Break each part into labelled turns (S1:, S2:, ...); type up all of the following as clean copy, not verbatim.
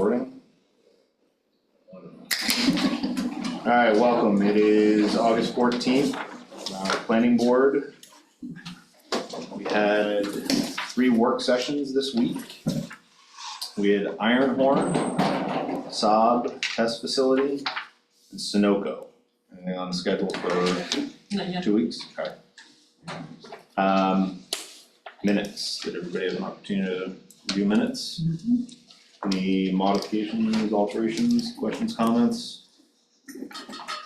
S1: recording. All right, welcome. It is August 14th, Planning Board. We had 3 work sessions this week. We had Ironhorn, Saab Test Facility, and Sunoco. Anything on the schedule for 2 weeks? Okay. Minutes, did everybody have an opportunity to review minutes? Any modifications, alterations, questions, comments?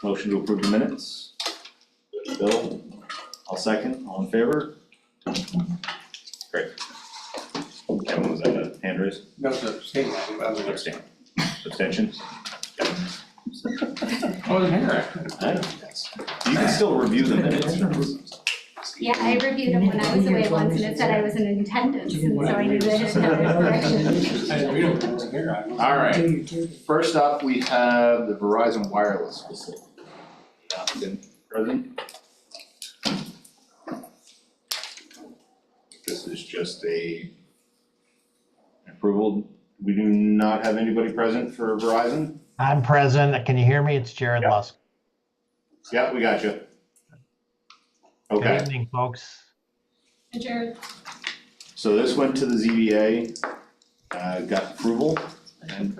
S1: Motion to approve the minutes? Bill, I'll second, all in favor? Great. Kevin, was that a hand raise?
S2: No, it's abstaining, I was
S1: Abstain. Abstention?
S2: I wasn't here.
S1: I know, yes. You can still review the minutes.
S3: Yeah, I reviewed them when I was away once and it said I was in attendance, and so I knew that I didn't have the correction.
S2: I didn't read it, I wasn't here.
S1: All right, first up, we have the Verizon Wireless facility. Applicant present. This is just a approval. We do not have anybody present for Verizon?
S4: I'm present. Can you hear me? It's Jared
S1: Yeah.
S4: Lusk.
S1: Yeah, we got you.
S4: Good
S1: Okay,
S4: evening, folks.
S3: Hey, Jared.
S1: so this went to the ZBA, got approval and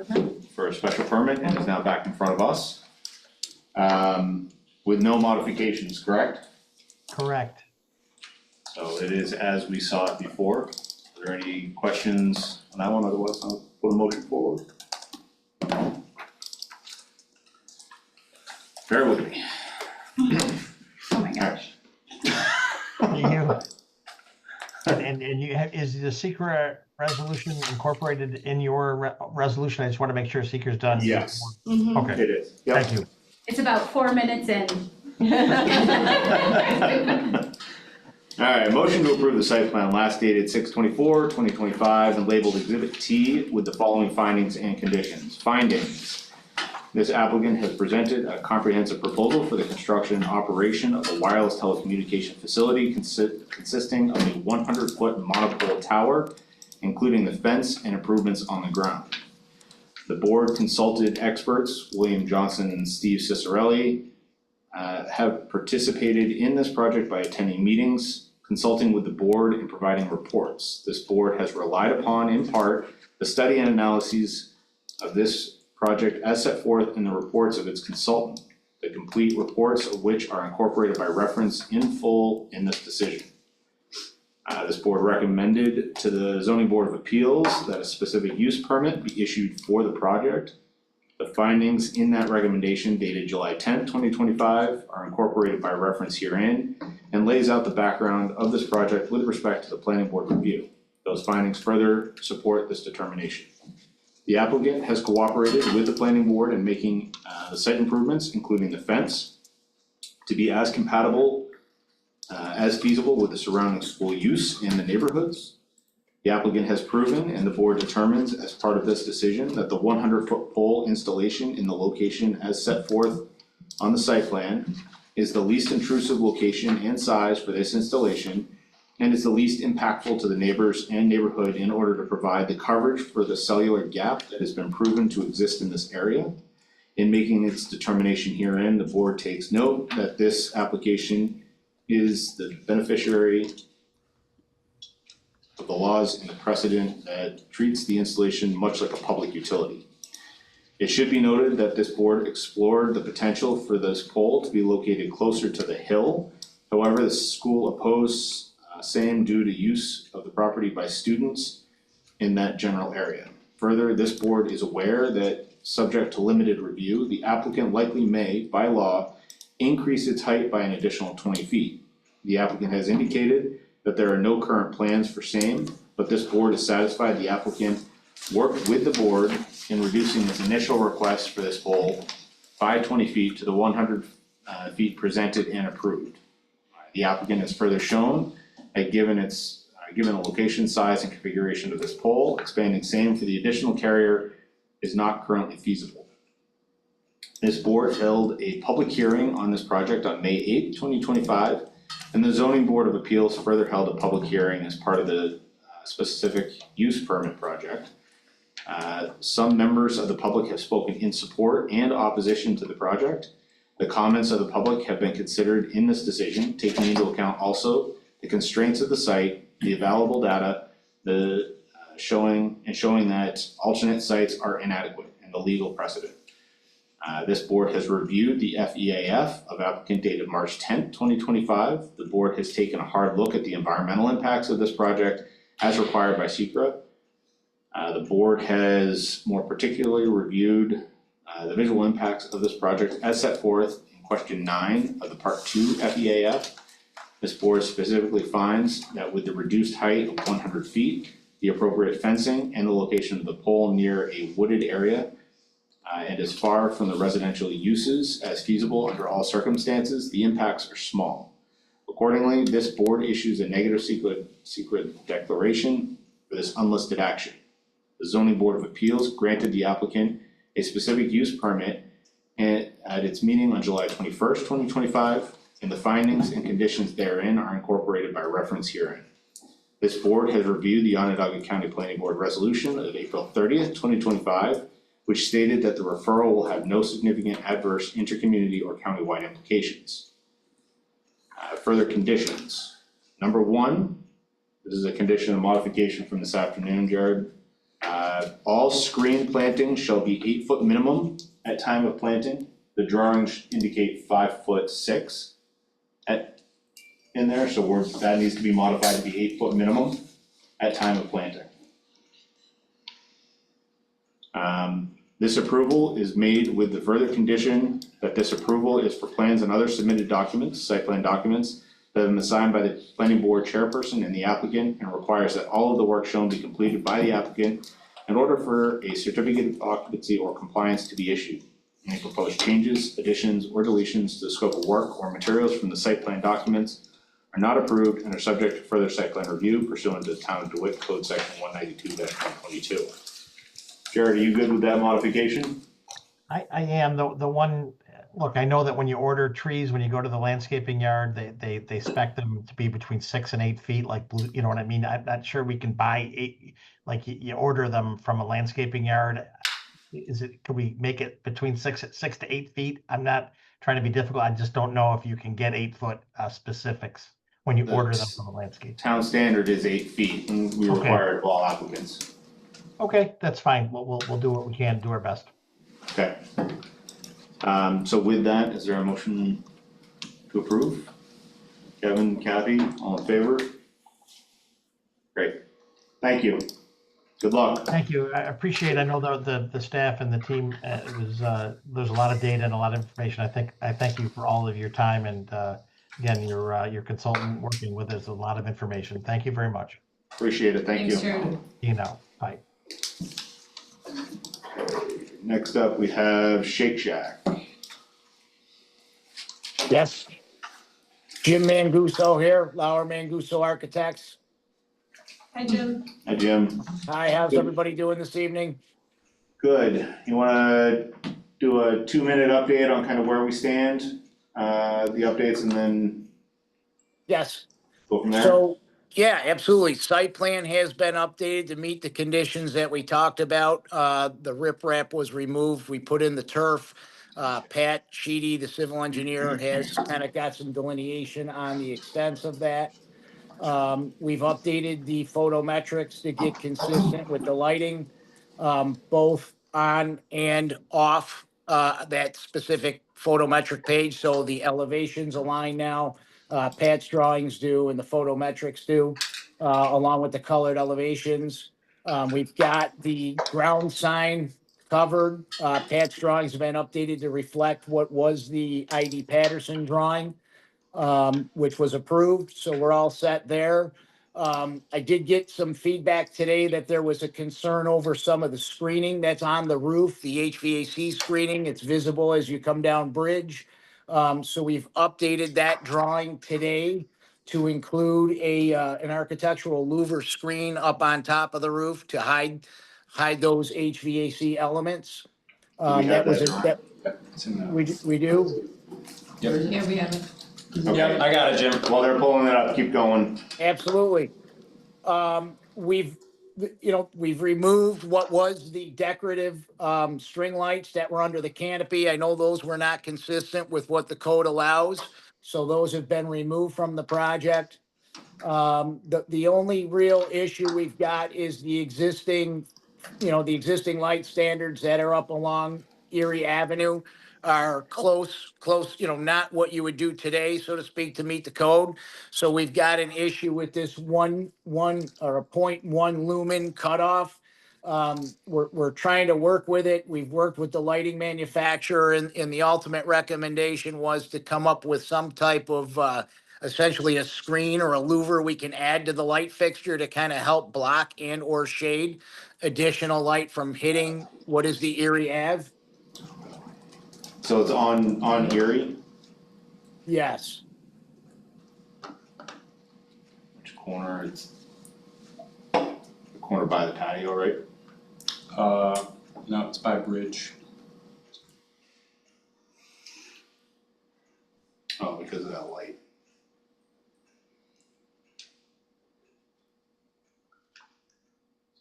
S1: for a special permit and is now back in front of us. With no modifications, correct?
S4: Correct.
S1: So it is as we saw it before. Are there any questions on that one? Otherwise, I'll put a motion forward. Bear with me.
S3: Oh my gosh.
S4: You, and you have, is the secret resolution incorporated in your resolution? I just want to make sure seeker's done.
S1: Yes.
S4: Okay,
S1: It is. Yep.
S4: thank you.
S3: It's about 4 minutes in.
S1: All right, motion to approve the site plan last dated 6/24/2025 and labeled Exhibit T with the following findings and conditions. Findings. This applicant has presented a comprehensive proposal for the construction and operation of a wireless telecommunication facility consisting of a 100-foot monopole tower, including the fence and improvements on the ground. The board consulted experts, William Johnson and Steve Cicerelli, have participated in this project by attending meetings, consulting with the board, and providing reports. This board has relied upon, in part, the study and analyses of this project as set forth in the reports of its consultant, the complete reports of which are incorporated by reference in full in this decision. This board recommended to the Zoning Board of Appeals that a specific use permit be issued for the project. The findings in that recommendation dated July 10th, 2025 are incorporated by reference herein and lays out the background of this project with respect to the planning board review. Those findings further support this determination. The applicant has cooperated with the planning board in making the site improvements, including the fence, to be as compatible as feasible with the surrounding school use and the neighborhoods. The applicant has proven, and the board determines as part of this decision, that the 100-foot pole installation in the location as set forth on the site plan is the least intrusive location and size for this installation, and is the least impactful to the neighbors and neighborhood in order to provide the coverage for the cellular gap that has been proven to exist in this area. In making its determination herein, the board takes note that this application is the beneficiary of the laws and the precedent that treats the installation much like a public utility. It should be noted that this board explored the potential for this pole to be located closer to the hill. However, the school opposed same due to use of the property by students in that general area. Further, this board is aware that, subject to limited review, the applicant likely may, by law, increase its height by an additional 20 feet. The applicant has indicated that there are no current plans for same, but this board is satisfied the applicant worked with the board in reducing its initial request for this pole by 20 feet to the 100 feet presented and approved. The applicant has further shown that given the location, size, and configuration of this pole, expanding same for the additional carrier is not currently feasible. This board held a public hearing on this project on May 8th, 2025, and the Zoning Board of Appeals further held a public hearing as part of the specific use permit project. Some members of the public have spoken in support and opposition to the project. The comments of the public have been considered in this decision, taking into account also the constraints of the site, the available data, showing that alternate sites are inadequate and the legal precedent. This board has reviewed the FEAF of applicant dated March 10th, 2025. The board has taken a hard look at the environmental impacts of this project as required by SECRA. The board has more particularly reviewed the visual impacts of this project as set forth in question 9 of the part 2 FEAF. This board specifically finds that with the reduced height of 100 feet, the appropriate fencing and the location of the pole near a wooded area, and as far from the residential uses as feasible under all circumstances, the impacts are small. Accordingly, this board issues a negative secret declaration for this unlisted action. The Zoning Board of Appeals granted the applicant a specific use permit at its meeting on July 21st, 2025, and the findings and conditions therein are incorporated by reference herein. This board has reviewed the Onondaga County Planning Board resolution of April 30th, 2025, which stated that the referral will have no significant adverse intercommunity or countywide implications. Further conditions. Number 1, this is a condition of modification from this afternoon, Jared. All screen planting shall be 8-foot minimum at time of planting. The drawings indicate 5'6" in there, so that needs to be modified to be 8-foot minimum at time of planting. This approval is made with the further condition that this approval is for plans and other submitted documents, site plan documents, that have been signed by the planning board chairperson and the applicant, and requires that all of the work shown be completed by the applicant in order for a certificate of occupancy or compliance to be issued. Any proposed changes, additions, or deletions to the scope of work or materials from the site plan documents are not approved and are subject to further site plan review pursuant to the Town of DeWitt Code Section 192-122. Jared, are you good with that modification?
S4: I am, the one, look, I know that when you order trees, when you go to the landscaping yard, they spec them to be between 6 and 8 feet, like blue, you know what I mean? I'm not sure we can buy 8, like you order them from a landscaping yard. Could we make it between 6 to 8 feet? I'm not trying to be difficult, I just don't know if you can get 8-foot specifics when you order them from a landscape.
S1: Town standard is 8 feet, and we require it of all applicants.
S4: Okay, that's fine, we'll do what we can, do our best.
S1: Okay. So with that, is there a motion to approve? Kevin, Kathy, all in favor? Great, thank you. Good luck.
S4: Thank you, I appreciate, I know the staff and the team, there's a lot of data and a lot of information. I thank you for all of your time, and again, your consultant working with us, a lot of information. Thank you very much.
S1: Appreciate it, thank
S5: Thanks,
S1: you.
S5: Jared.
S4: You know, bye.
S1: Next up, we have Shake Shack.
S6: Yes. Jim Manguso here, Lauer Manguso Architects.
S5: Hi, Jim.
S1: Hi, Jim.
S6: Hi, how's
S1: Good.
S6: everybody doing this evening?
S1: Good. You wanna do a 2-minute update on kind of where we stand, the updates, and then
S6: Yes.
S1: go from there?
S6: So, yeah, absolutely. Site plan has been updated to meet the conditions that we talked about. The riprap was removed. We put in the turf. Pat Sheedy, the civil engineer, has kind of got some delineation on the extents of that. We've updated the photometrics to get consistent with the lighting, both on and off that specific photometric page. So the elevations align now. Pat's drawings do and the photometrics do, along with the colored elevations. We've got the ground sign covered. Pat's drawings have been updated to reflect what was the ID Patterson drawing, which was approved. So we're all set there. I did get some feedback today that there was a concern over some of the screening that's on the roof, the HVAC screening. It's visible as you come down bridge. So we've updated that drawing today to include an architectural louver screen up on top of the roof to hide those HVAC elements.
S1: we have
S6: That was
S1: that
S2: It's in the.
S6: we do.
S5: Yeah, we have it.
S2: Yep, I got it, Jim.
S1: While they're pulling it up, keep going.
S6: Absolutely. We've we've removed what was the decorative, string lights that were under the canopy. I know those were not consistent with what the code allows. So those have been removed from the project. The only real issue we've got is the existing, the existing light standards that are up along Erie Avenue are close, not what you would do today, so to speak, to meet the code. So we've got an issue with this one or a 0.1 lumen cutoff. We're trying to work with it. We've worked with the lighting manufacturer and the ultimate recommendation was to come up with some type of, essentially a screen or a louver we can add to the light fixture to kind of help block and or shade additional light from hitting what is the Erie Ave.
S1: So it's on Erie,
S6: Yes,
S1: which corner, it's the corner by the patio, right?
S2: No, it's by Bridge.
S1: Oh, because of that light.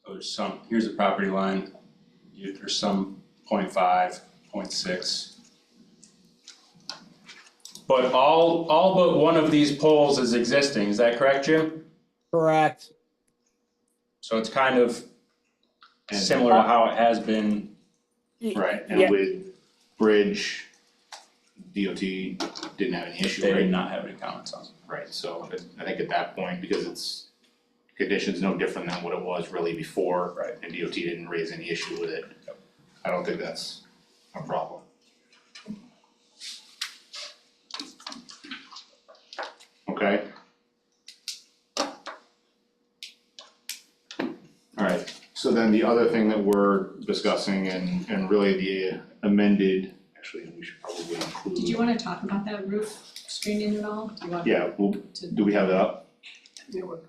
S2: So there's some, here's the property line. There's some 0.5, 0.6. But all but one of these poles is existing, is that correct, Jim?
S6: correct.
S2: So it's kind of
S1: And-
S2: similar to how it has been.
S1: Right,
S6: Yeah.
S1: and with Bridge, DOT didn't have any issue,
S2: They
S1: right?
S2: did not have any comments on it.
S1: Right, so I think at that point, because it's conditions no different than what it was really before.
S2: Right.
S1: And DOT didn't raise any issue with it. I don't think that's a problem. Okay. Alright, so then the other thing that we're discussing and really the amended, actually, we should probably include.
S5: Did you wanna talk about that roof screening at all? Do you want
S1: Yeah, well,
S5: to?
S1: do we have that up?
S5: Yeah, we're good.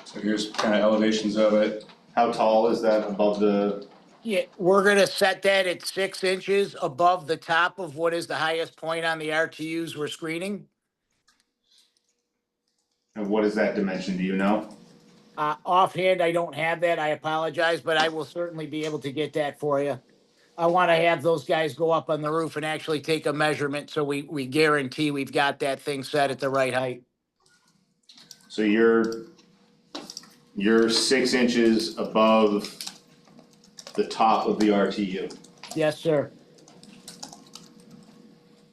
S2: So here's kind of elevations of it.
S1: How tall is that above the,
S6: Yeah, we're gonna set that at 6 inches above the top of what is the highest point on the RTUs we're screening.
S1: and what is that dimension, do you know?
S6: Offhand, I don't have that. I apologize, but I will certainly be able to get that for you. I wanna have those guys go up on the roof and actually take a measurement, so we guarantee we've got that thing set at the right height.
S1: So you're 6 inches above the top of the RTU.
S6: Yes, sir.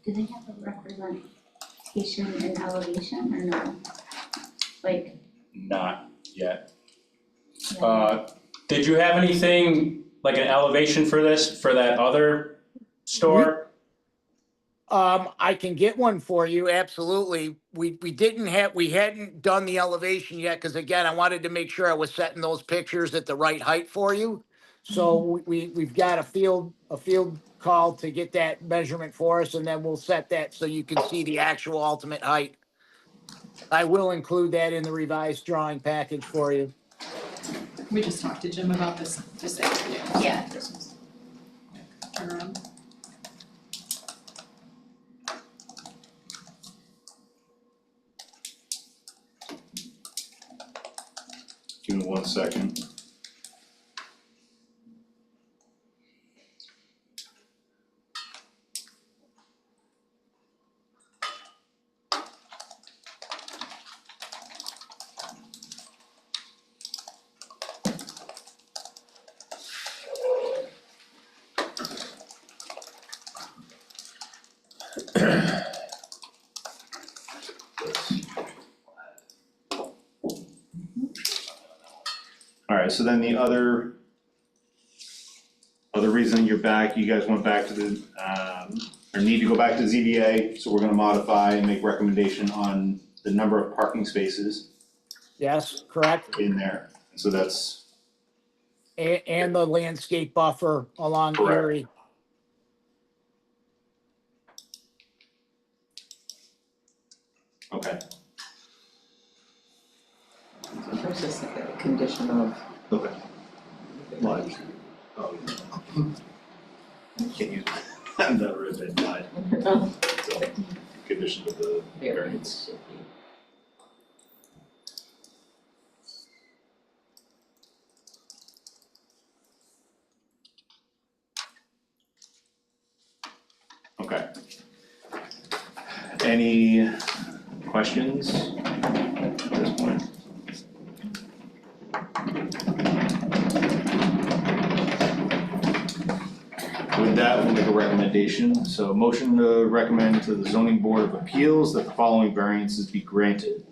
S3: Do they have a representation in elevation or no? Like,
S2: Not yet. Did you have anything, like an elevation for this, for that other store?
S6: I can get one for you, absolutely. We hadn't done the elevation yet, because again, I wanted to make sure I was setting those pictures at the right height for you. So we've got a field call to get that measurement for us, and then we'll set that so you can see the actual ultimate height. I will include that in the revised drawing package for you.
S5: We just talked to Jim about this afternoon.
S3: yeah,
S5: Turn around.
S1: Give me 1 second. Alright, so then the other reason you're back, you guys went back to the, or need to go back to ZBA, so we're gonna modify and make recommendation on the number of parking spaces
S6: Yes, correct?
S1: in there. So that's,
S6: And the landscape buffer along
S1: Correct.
S6: Erie.
S1: okay,
S7: There's just like a condition of.
S1: okay. What? Oh. Can't use That would have been denied, so, condition of the variance. Okay. Any questions at this point? With that, we'll make a recommendation. So motion to recommend to the zoning board of appeals that the following variances be granted.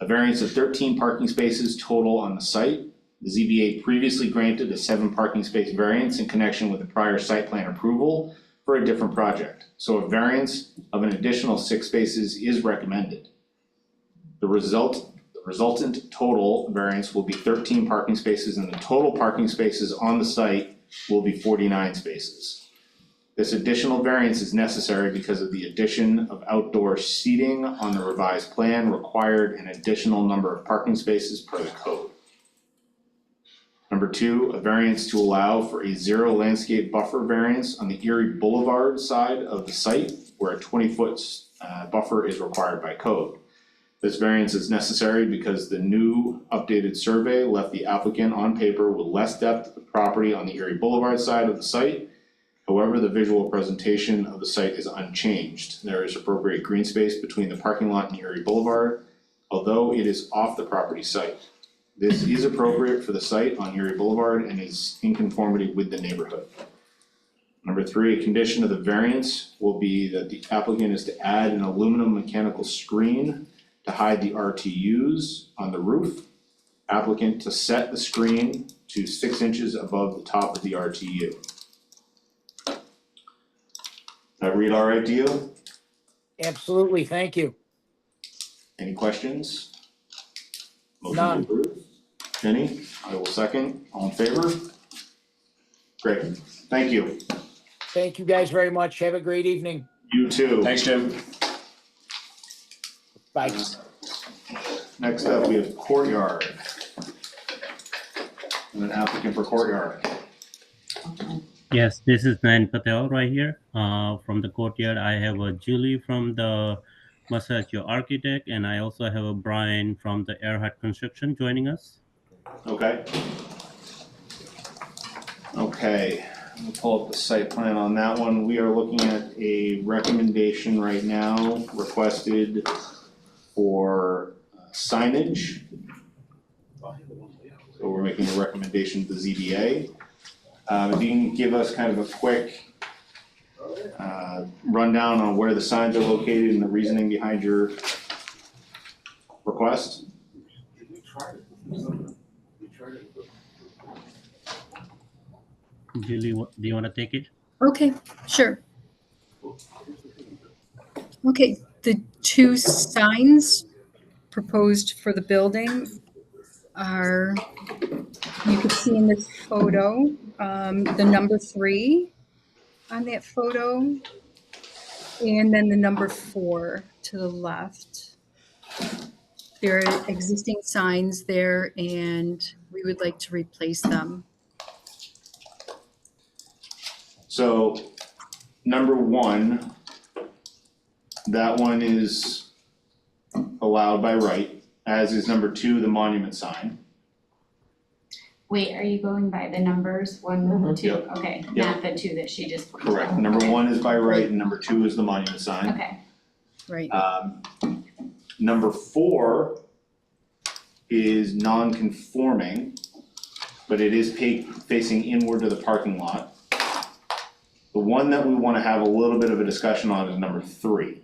S1: A variance of 13 parking spaces total on the site. The ZBA previously granted a 7 parking space variance in connection with the prior site plan approval for a different project. So a variance of an additional 6 spaces is recommended. The resultant total variance will be 13 parking spaces, and the total parking spaces on the site will be 49 spaces. This additional variance is necessary because of the addition of outdoor seating on the revised plan required an additional number of parking spaces per the code. Number 2, a variance to allow for a 0 landscape buffer variance on the Erie Boulevard side of the site where a 20-foot buffer is required by code. This variance is necessary because the new updated survey left the applicant on paper with less depth of property on the Erie Boulevard side of the site. However, the visual presentation of the site is unchanged. There is appropriate green space between the parking lot and Erie Boulevard, although it is off the property site. This is appropriate for the site on Erie Boulevard and is in conformity with the neighborhood. Number 3, a condition of the variance will be that the applicant is to add an aluminum mechanical screen to hide the RTUs on the roof. Applicant to set the screen to 6 inches above the top of the RTU. That read all right to you?
S6: Absolutely, thank you.
S1: Any questions? Motion
S6: None.
S1: approved. Jenny, I will second. All in favor? Great, thank you.
S6: Thank you guys very much. Have a great evening.
S1: You too.
S2: Thanks, Jim.
S6: Bye.
S1: Next up, we have Courtyard. And an applicant for Courtyard.
S8: Yes, this is Nayan Patel right here from the Courtyard. I have a Julie from the Massachusetts Architect, and I also have a Brian from the Earhart Construction joining us.
S1: Okay. Okay, we'll pull up the site plan on that one. We are looking at a recommendation right now requested for signage. So we're making a recommendation to the ZBA. If you can give us kind of a quick rundown on where the signs are located and the reasoning behind your request.
S8: Julie, do you want to take it?
S9: Okay, sure. Okay, the 2 signs proposed for the building are, you can see in this photo, the number 3 on that photo, and then the number 4 to the left. There are existing signs there, and we would like to replace them.
S1: So, number 1, that one is allowed by right, as is number 2, the monument sign.
S3: Wait, are you going by the numbers, 1, 2,
S1: Yep.
S3: okay,
S1: Yep.
S3: not the 2 that she just pointed out?
S1: Correct, number 1 is by right and number 2 is the monument sign.
S3: Okay,
S9: Right.
S1: Number 4 is non-conforming, but it is facing inward to the parking lot. The one that we wanna have a little bit of a discussion on is number 3.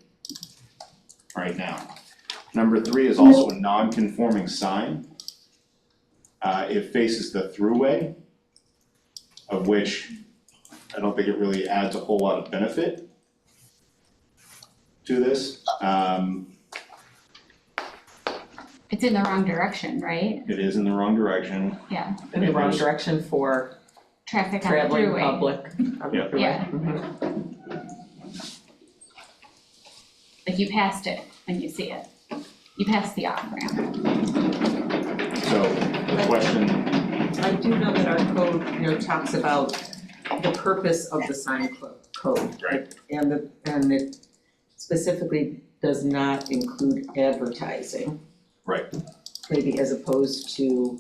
S1: Right now. Number 3 is also a non-conforming sign. It faces the throughway, of which I don't think it really adds a whole lot of benefit to this.
S3: it's in the wrong direction, right?
S1: It is in the wrong direction.
S3: Yeah,
S7: In the wrong direction for
S3: traffic on the
S7: traveling
S3: throughway.
S7: public. on the
S1: Yeah.
S7: throughway.
S3: Yeah.
S7: Mhm.
S3: Like you passed it when you see it. You passed the off-ramp.
S1: So the question,
S7: I do know that our code, talks about the purpose of the sign code.
S1: Right.
S7: And it specifically does not include advertising.
S1: Right.
S7: Maybe as opposed to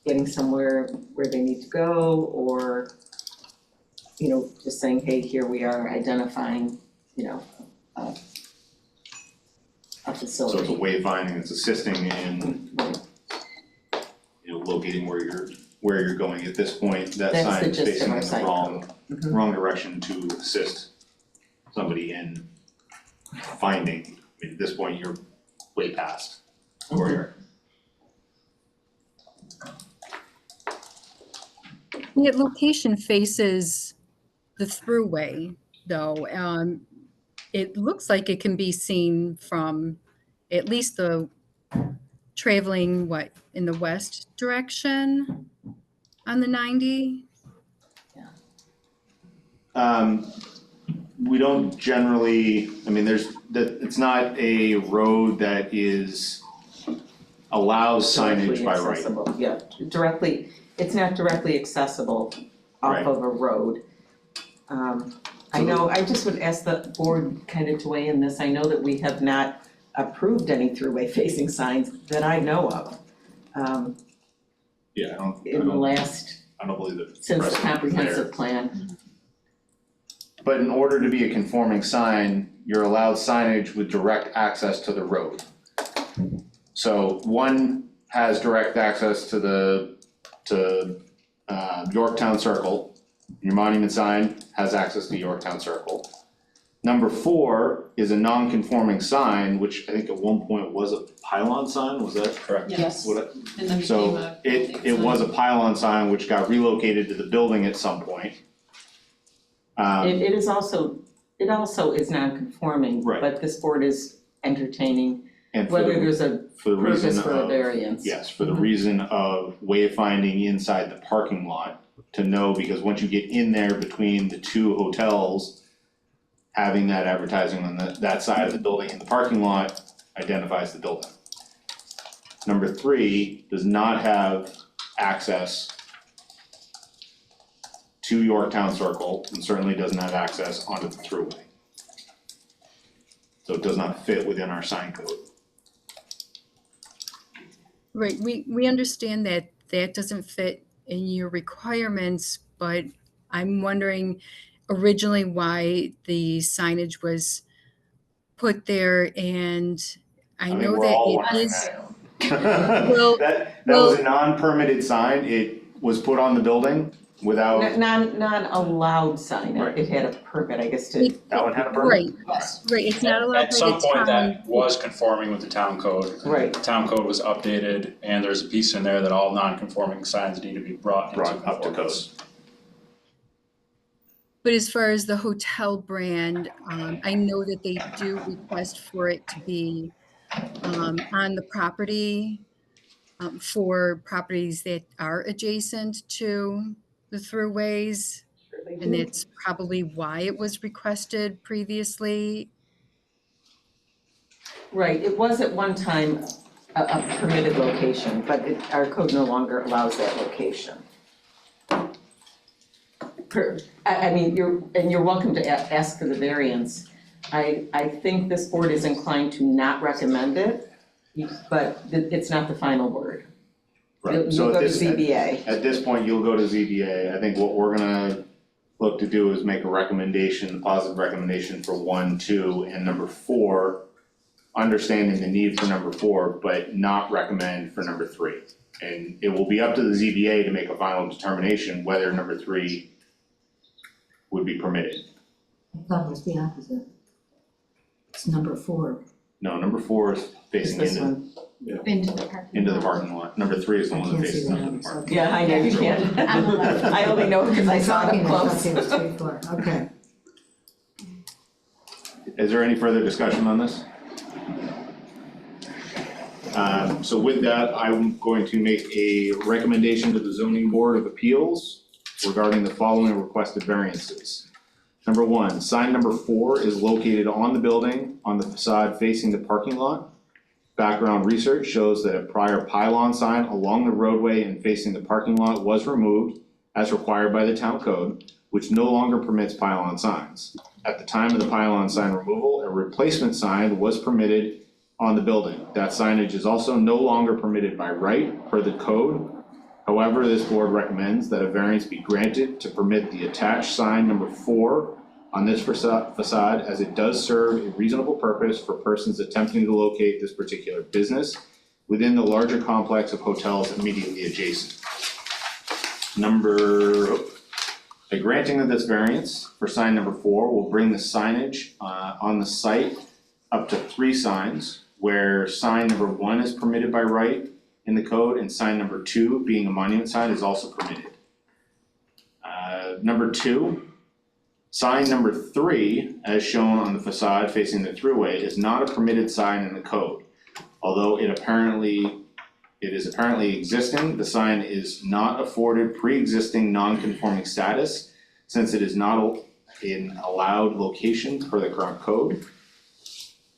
S7: getting somewhere where they need to go, or, you know, just saying, hey, here we are identifying, you know, a
S1: So it's a
S7: facility.
S1: wayfinding, it's assisting in, you know, locating where you're going. At this point, that
S7: That's
S1: sign
S7: the
S1: is
S7: gist of
S1: facing
S7: our
S1: in the
S7: sign
S1: wrong,
S7: Mhm.
S1: wrong direction to assist somebody in finding. I mean, at this point, you're way past where you're.
S9: The location faces the throughway, though. It looks like it can be seen from at least the traveling, in the west direction on the 90?
S1: We don't generally, I mean, it's not a road that allows signage by
S7: Directly
S1: right.
S7: accessible, yeah, it's not directly accessible
S1: Right.
S7: off of a road. I know, I just would ask the board kind of to weigh in this, I know that we have not approved any throughway facing signs that I know of,
S1: Yeah, I
S7: in the last,
S1: don't believe that.
S7: since the
S1: precedent is
S7: comprehensive
S1: there.
S7: plan.
S1: But in order to be a conforming sign, you're allowed signage with direct access to the road. So one has direct access to Yorktown Circle. Your monument sign has access to Yorktown Circle. Number 4 is a non-conforming sign, which I think at one point was a pylon sign, was that correct?
S5: Yes.
S1: What it-
S5: And then became
S1: So
S5: a
S1: it
S5: building
S1: was a
S5: sign.
S1: pylon sign which got relocated to the building at some point.
S7: It also is non-conforming,
S1: Right.
S7: but this board is entertaining
S1: And for
S7: whether
S1: the,
S7: there's a
S1: for the reason
S7: purpose for a
S1: of,
S7: variance.
S1: yes, for the reason of wayfinding inside the parking lot to know, because once you get in there between the two hotels, having that advertising on that side of the building in the parking lot identifies the building. Number 3 does not have access to Yorktown Circle and certainly doesn't have access onto the thruway. So it does not fit within our sign code.
S9: Right, we understand that that doesn't fit in your requirements, but I'm wondering originally why the signage was put there, and I
S1: think
S9: know
S1: we're
S9: that
S1: all
S9: it
S1: wondering
S9: is.
S1: that.
S9: Well-
S1: That was a non-permitted sign, it was put on the building without,
S7: Non-allowed sign,
S1: Right.
S7: it had a permit, I guess, to,
S1: that one had a permit?
S9: Right, right, it's not allowed by
S2: At some
S9: the
S2: point,
S9: town.
S2: that was conforming with the town code.
S7: right,
S2: The town code was updated, and there's a piece in there that all non-conforming signs need to be brought into
S1: Brought up to
S2: conformance.
S9: But as far as the hotel brand, I know that they do request for it to be on the property for properties that are adjacent to the throughways. And that's probably why it was requested previously.
S7: right, it was at one time a permitted location, but our code no longer allows that location. I mean, you're welcome to ask for the variance. I think this board is inclined to not recommend it, but it's not the final word.
S1: Right, so
S7: You
S1: at
S7: go to
S1: this,
S7: ZBA.
S1: at this point, you'll go to ZBA, I think what we're gonna look to do is make a recommendation, a positive recommendation for 1, 2, and number 4. Understanding the need for number 4, but not recommend for number 3. And it will be up to the ZBA to make a final determination whether number 3 would be permitted.
S10: I thought it was the opposite. It's number 4.
S1: No, number 4 is
S7: Is
S1: facing
S7: this
S1: into,
S7: one?
S3: Into the parking lot.
S1: parking lot, number 3 is the
S10: I
S1: one that
S10: can't see
S1: faces
S10: that
S1: into
S10: on
S1: the
S10: this,
S1: parking.
S10: okay.
S7: Yeah, I know you can't.
S3: On the left.
S7: I only know because I saw it
S10: Talking,
S7: up
S10: I thought
S7: close.
S10: it was 3, 4, okay.
S1: Is there any further discussion on this? So with that, I'm going to make a recommendation to the zoning board of appeals regarding the following requested variances. Number 1, sign number 4 is located on the building on the facade facing the parking lot. Background research shows that a prior pylon sign along the roadway and facing the parking lot was removed as required by the town code, which no longer permits pylon signs. At the time of the pylon sign removal, a replacement sign was permitted on the building. That signage is also no longer permitted by right per the code. However, this board recommends that a variance be granted to permit the attached sign number 4 on this facade, as it does serve a reasonable purpose for persons attempting to locate this particular business within the larger complex of hotels immediately adjacent. The granting of this variance for sign number 4 will bring the signage on the site up to 3 signs, where sign number 1 is permitted by right in the code, and sign number 2, being a monument sign, is also permitted. Number 2, sign number 3, as shown on the facade facing the thruway, is not a permitted sign in the code. Although it is apparently existing, the sign is not afforded pre-existing non-conforming status, since it is not in allowed location per the current code.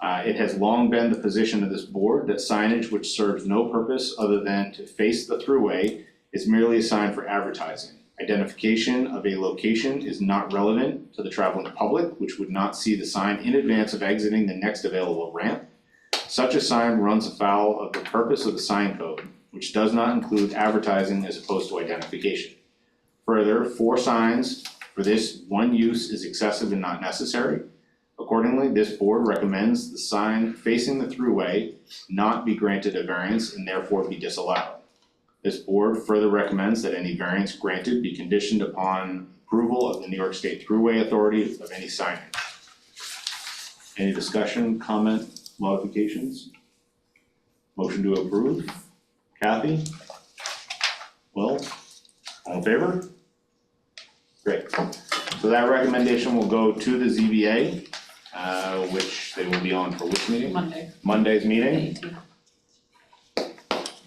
S1: It has long been the position of this board that signage which serves no purpose other than to face the thruway is merely a sign for advertising. Identification of a location is not relevant to the traveling public, which would not see the sign in advance of exiting the next available ramp. Such a sign runs afoul of the purpose of the sign code, which does not include advertising as opposed to identification. Further, 4 signs for this one use is excessive and not necessary. Accordingly, this board recommends the sign facing the thruway not be granted a variance and therefore be disallowed. This board further recommends that any variance granted be conditioned upon approval of the New York State Thruway Authority of any signage. Any discussion, comment, modifications? Motion to approve. Kathy? Will? All in favor? Great. So that recommendation will go to the ZBA, which they will be on for which meeting? Monday's meeting.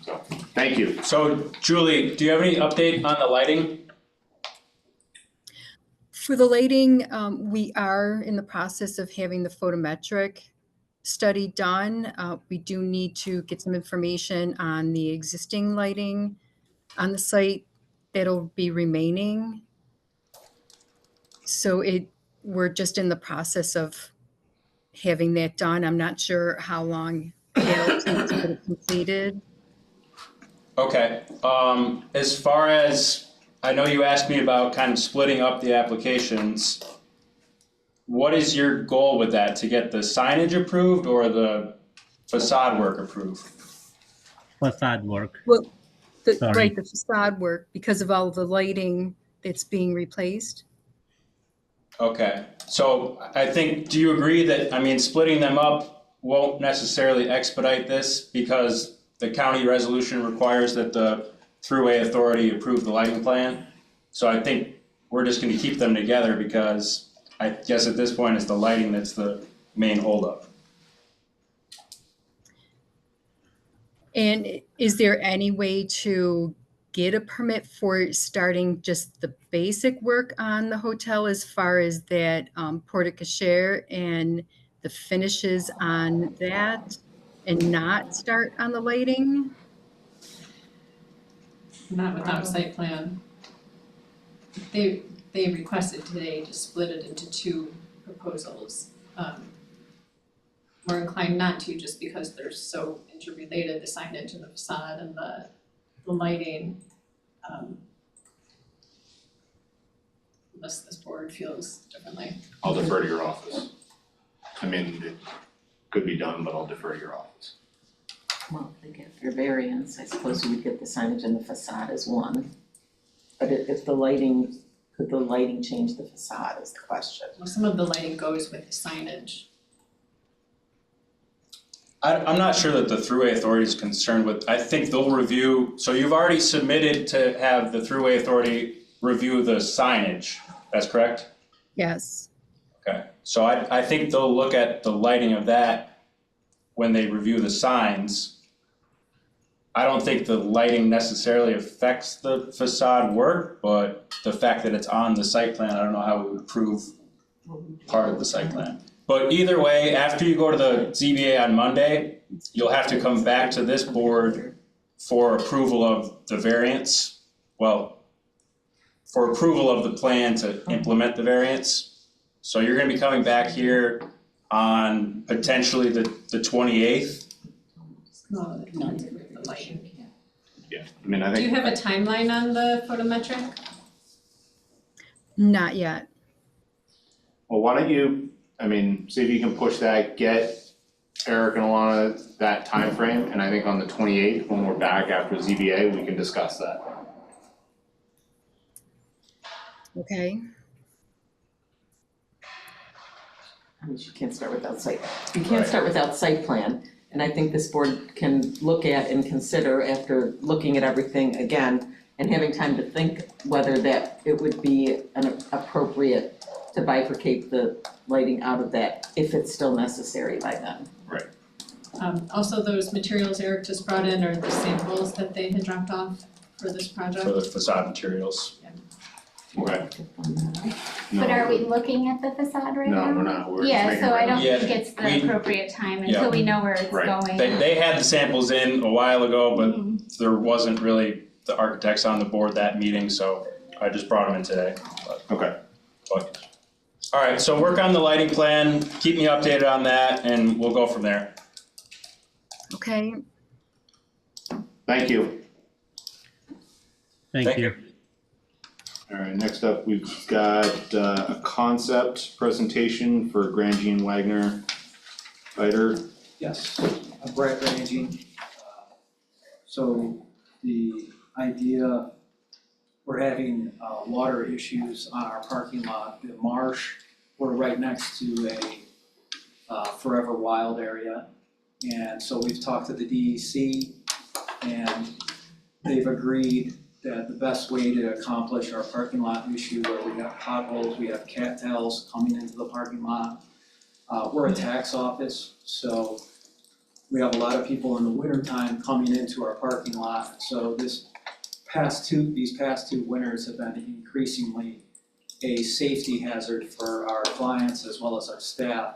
S1: So, thank you.
S2: So Julie, do you have any update on the lighting?
S9: For the lighting, we are in the process of having the photometric study done. We do need to get some information on the existing lighting on the site that'll be remaining. So we're just in the process of having that done. I'm not sure how long it'll take to get it completed.
S2: Okay, as far as, I know you asked me about kind of splitting up the applications. What is your goal with that, to get the signage approved or the facade work approved?
S8: Facade work.
S9: Well,
S8: Sorry.
S9: right, the facade work, because of all the lighting that's being replaced.
S2: Okay, so I think, do you agree that, I mean, splitting them up won't necessarily expedite this because the county resolution requires that the Thruway Authority approve the lighting plan? So I think we're just gonna keep them together because I guess at this point it's the lighting that's the main holdup.
S9: And is there any way to get a permit for starting just the basic work on the hotel as far as that porte cochere and the finishes on that and not start on the lighting?
S5: Not without site plan. They requested today to split it into 2 proposals. We're inclined not to, just because they're so interrelated, the signage and the facade and the lighting. Unless this board feels differently.
S1: I'll defer to your office. I mean, it could be done, but I'll defer to your office.
S7: Well, if they get your variance, I suppose we would get the signage and the facade as one. But if the lighting, could the lighting change the facade is the question.
S5: Well, some of the lighting goes with the signage.
S2: I'm not sure that the Thruway Authority is concerned with, I think they'll review, so you've already submitted to have the Thruway Authority review the signage, that's correct?
S9: Yes.
S2: Okay, so I think they'll look at the lighting of that when they review the signs. I don't think the lighting necessarily affects the facade work, but the fact that it's on the site plan, I don't know how it would prove part of the site plan. But either way, after you go to the ZBA on Monday, you'll have to come back to this board for approval of the variance. Well, for approval of the plan to implement the variance. So you're gonna be coming back here on potentially the 28th?
S5: No, it depends with the lighting.
S1: Yeah, I mean, I
S5: Do you
S1: think,
S5: have a timeline on the photometric?
S9: Not yet.
S1: well, why don't you, I mean, see if you can push that, get Eric and Alana that time frame, and I think on the 28th, when we're back after ZBA, we can discuss that.
S9: Okay.
S7: I mean, you can't start without site, you
S1: Right.
S7: can't start without site plan. And I think this board can look at and consider after looking at everything again and having time to think whether that it would be an appropriate to bifurcate the lighting out of that if it's still necessary by then.
S5: Also, those materials Eric just brought in are the samples that they had dropped off for this project.
S2: For the facade materials.
S1: Okay.
S3: But are we looking at the facade right now?
S1: No, we're not, we're just
S3: Yeah,
S1: making
S3: so I don't
S2: Yeah,
S3: think it's the
S2: we-
S3: appropriate time
S2: Yeah.
S3: until we know where it's
S1: Right.
S3: going.
S2: They had the samples in a while ago, but
S3: Mhm.
S2: there wasn't really the architects on the board that meeting, so I just brought them in today.
S1: Okay,
S2: But, all right, so work on the lighting plan, keep me updated on that, and we'll go from there.
S9: Okay.
S1: thank you.
S8: Thank you.
S1: Alright, next up, we've got a concept presentation for Grand Jean Wagner fighter.
S11: Yes, Brett Ranging. So the idea, we're having water issues on our parking lot, the marsh. We're right next to a Forever Wild area. And so we've talked to the DEC and they've agreed that the best way to accomplish our parking lot issue where we have potholes, we have cattails coming into the parking lot. We're a tax office, so we have a lot of people in the wintertime coming into our parking lot. So these past two winters have been increasingly a safety hazard for our clients as well as our staff.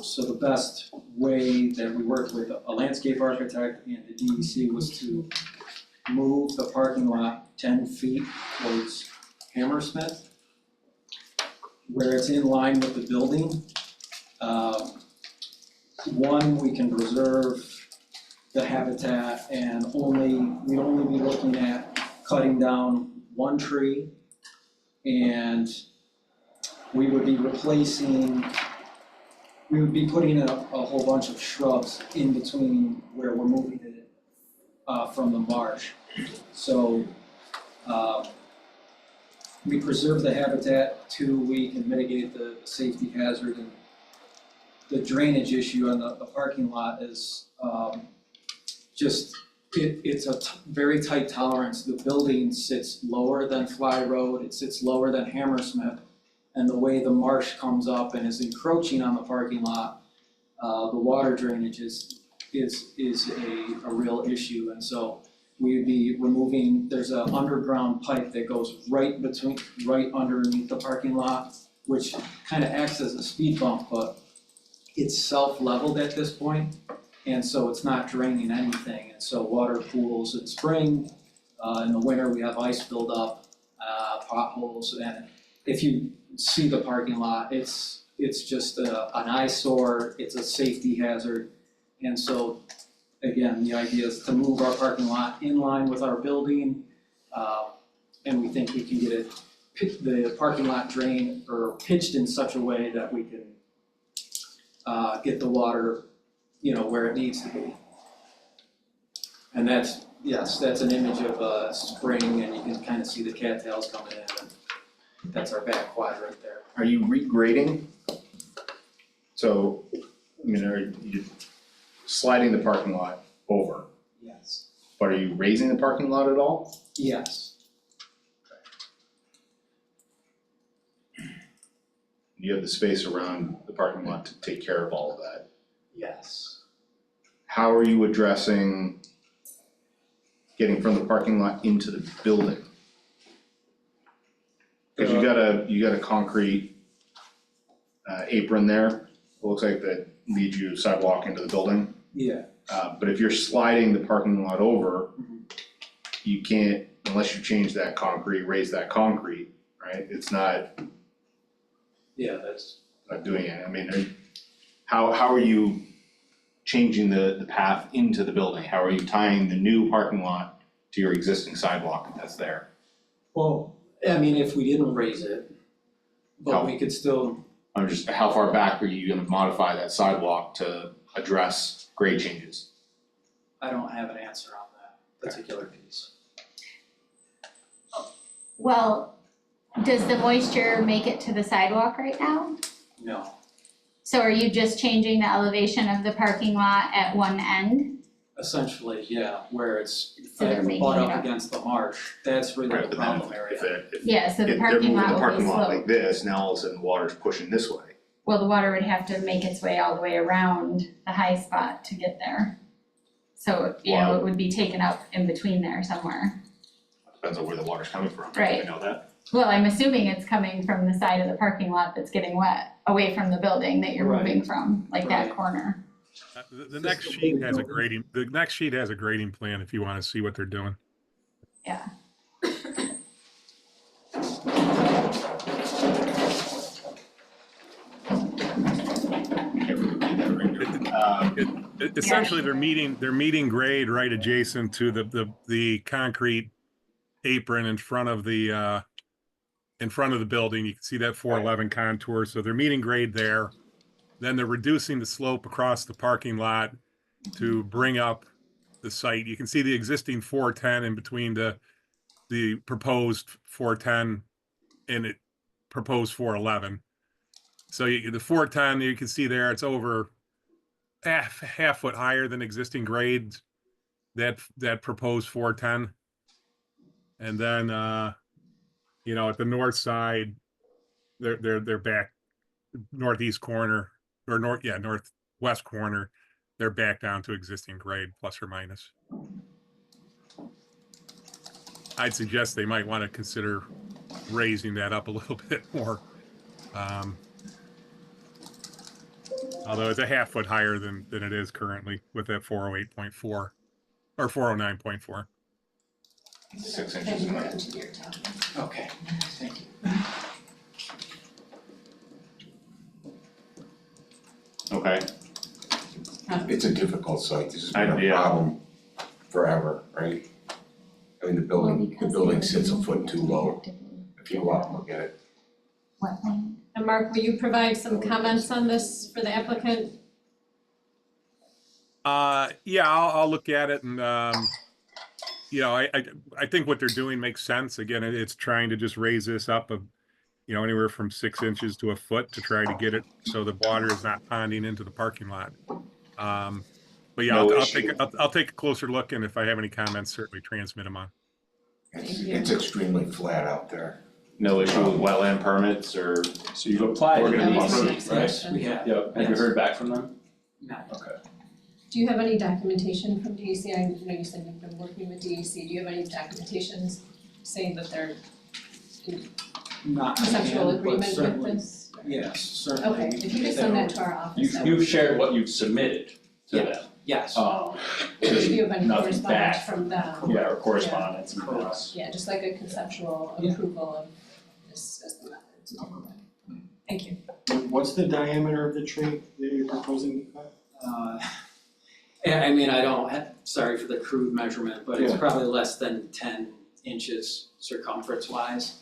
S11: So the best way that we worked with a landscape architect and the DEC was to move the parking lot 10 feet towards Hammersmith, where it's in line with the building. One, we can preserve the habitat and we'd only be looking at cutting down one tree. And we would be putting a whole bunch of shrubs in between where we're moving it from the marsh. So we preserve the habitat, two, we can mitigate the safety hazard, and the drainage issue on the parking lot is it's a very tight tolerance. The building sits lower than Fly Road, it sits lower than Hammersmith, and the way the marsh comes up and is encroaching on the parking lot, the water drainage is a real issue. And so we'd be removing, there's an underground pipe that goes right underneath the parking lot, which kind of acts as a speed bump, but it's self-leveled at this point, and so it's not draining anything. And so water pools in spring, in the winter we have ice buildup, potholes, and if you see the parking lot, it's just an eyesore, it's a safety hazard. And so, again, the idea is to move our parking lot in line with our building, and we think we can get the parking lot drained or pitched in such a way that we can get the water, where it needs to be. And that's an image of spring, and you can kind of see the cattails coming in, and that's our back quadrant there.
S1: Are you regrading? So, I mean, are you sliding the parking lot over,
S11: Yes.
S1: but are you raising the parking lot at all?
S11: Yes.
S1: You have the space around the parking lot to take care of all of that.
S11: Yes.
S1: How are you addressing getting from the parking lot into the building? Cause you got a concrete apron there, it looks like that leads you sidewalk into the building.
S11: Yeah.
S1: But if you're sliding the parking lot over,
S11: Mhm.
S1: you can't, unless you change that concrete, raise that concrete, right? It's not,
S11: Yeah, that's,
S1: Not doing it, I mean, how are you changing the path into the building? How are you tying the new parking lot to your existing sidewalk that's there?
S11: well, I mean, if we didn't raise it, but we could still,
S1: I'm just, how far back are you gonna modify that sidewalk to address grade changes?
S11: I don't have an answer on that particular piece.
S3: Well, does the moisture make it to the sidewalk right now?
S11: No,
S3: So are you just changing the elevation of the parking lot at one end?
S11: essentially, yeah, where it's
S3: So they're making
S11: butt
S3: it
S11: up
S3: up.
S11: against the marsh, that's really
S1: Right,
S11: the
S1: but then
S11: problem area.
S1: if
S3: Yeah, so the
S1: they're
S3: parking
S1: moving the
S3: lot will be
S1: parking lot like
S3: sloped.
S1: this, now all of a sudden water's pushing this way.
S3: Well, the water would have to make its way all the way around the high spot to get there. So, you know, it would be taken up in between there somewhere.
S1: Depends on where the water's coming from.
S3: Right.
S1: You know that?
S3: Well, I'm assuming it's coming from the side of the parking lot that's getting wet, away from the building that you're
S11: Right.
S3: moving from, like that
S11: Right.
S3: corner.
S12: The next sheet has a grading, the next sheet has a grading plan if you want to see what they're doing.
S3: Yeah.
S12: Essentially, they're meeting grade right adjacent to the concrete apron in front of the building. You can see that 411 contour. So they're meeting grade there. Then they're reducing the slope across the parking lot to bring up the site. You can see the existing 410 in between the proposed 410 and it proposed 411. So the 410, you can see there, it's over half foot higher than existing grades, that proposed 410. And then you know, at the north side, they're back northeast corner or northwest corner, they're back down to existing grade plus or minus. I'd suggest they might want to consider raising that up a little bit more. Although it's a half foot higher than it is currently with that 408.4 or 409.4.
S1: 6 inches in there.
S11: Okay, thank you.
S1: Okay,
S13: It's a difficult site, this has been a
S1: Yeah.
S13: problem forever, right? I mean, the building sits a foot too low, if you go out and look at it.
S3: Wetland.
S5: And Mark, will you provide some comments on this for the applicant?
S12: Yeah, I'll look at it and you know, I think what they're doing makes sense. Again, it's trying to just raise this up of, you know, anywhere from 6 inches to a foot to try to get it so the water is not ponding into the parking lot. But yeah,
S1: No
S12: I'll take a closer look, and if I have any comments, certainly transmit them on.
S13: It's extremely flat out there.
S1: no issue with wetland permits or?
S2: So you've applied
S1: We're
S2: to
S1: gonna be
S2: DEC,
S1: fine.
S2: right?
S11: Yes, we have.
S2: Yep, have you heard back from them?
S11: No.
S2: Okay.
S5: Do you have any documentation from DEC? I know you said you've been working with DEC. Do you have any documentations saying that they're in
S11: Not
S5: conceptual
S11: again, but
S5: agreement with
S11: certainly,
S5: this?
S11: yes, certainly.
S5: Okay,
S11: we
S5: if
S11: can
S5: you
S11: get
S5: could send that
S11: over.
S5: to our office, that would
S2: You've
S5: be
S2: shared what you've submitted to
S11: Yeah.
S2: them.
S11: Yes,
S2: Oh,
S5: Do you have any
S2: nothing
S5: correspondence
S2: back.
S5: from them?
S2: Yeah, or correspondence and
S11: Correct.
S2: this.
S5: Yeah, just like a conceptual
S11: Yeah.
S5: approval of this as the method. Thank you.
S14: What's the diameter of the tree that you're proposing to cut?
S11: yeah, I mean, I don't have, sorry for the crude measurement, but it's
S14: Yeah.
S11: probably less than 10 inches circumference wise.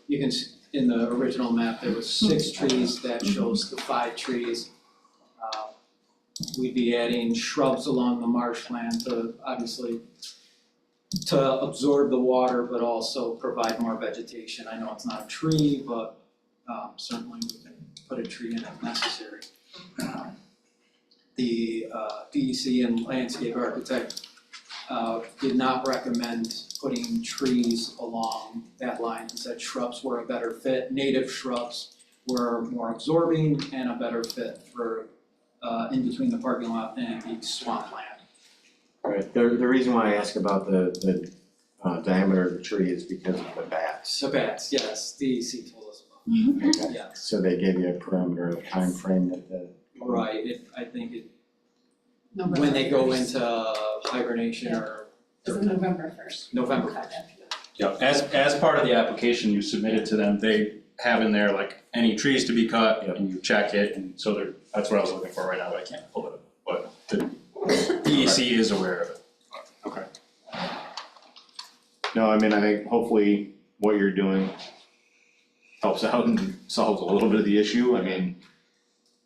S11: You can, in the original map, there was 6 trees, that shows the 5 trees. We'd be adding shrubs along the marshland to obviously to absorb the water, but also provide more vegetation. I know it's not a tree, but certainly we can put a tree in if necessary. The DEC and landscape architect did not recommend putting trees along that line. He said shrubs were a better fit. Native shrubs were more absorbing and a better fit for in between the parking lot and the swampland.
S14: Right, the reason why I ask about the diameter of the tree is because of the bats.
S11: So bats, yes, DEC told us about, yeah,
S14: So they gave you a parameter of time frame that the.
S11: right, I think
S5: November
S11: when they go
S5: 1st.
S11: into hibernation or
S5: Is it November 1st?
S11: November
S5: Okay.
S11: 1st.
S2: Yep, as part of the application you submitted to them, they have in there like any trees to be cut and you check it, and so there, that's what I was looking for right now, but I can't pull it up. But the DEC is aware of it.
S1: Okay. No, I mean, I think hopefully what you're doing helps out and solves a little bit of the issue. I mean,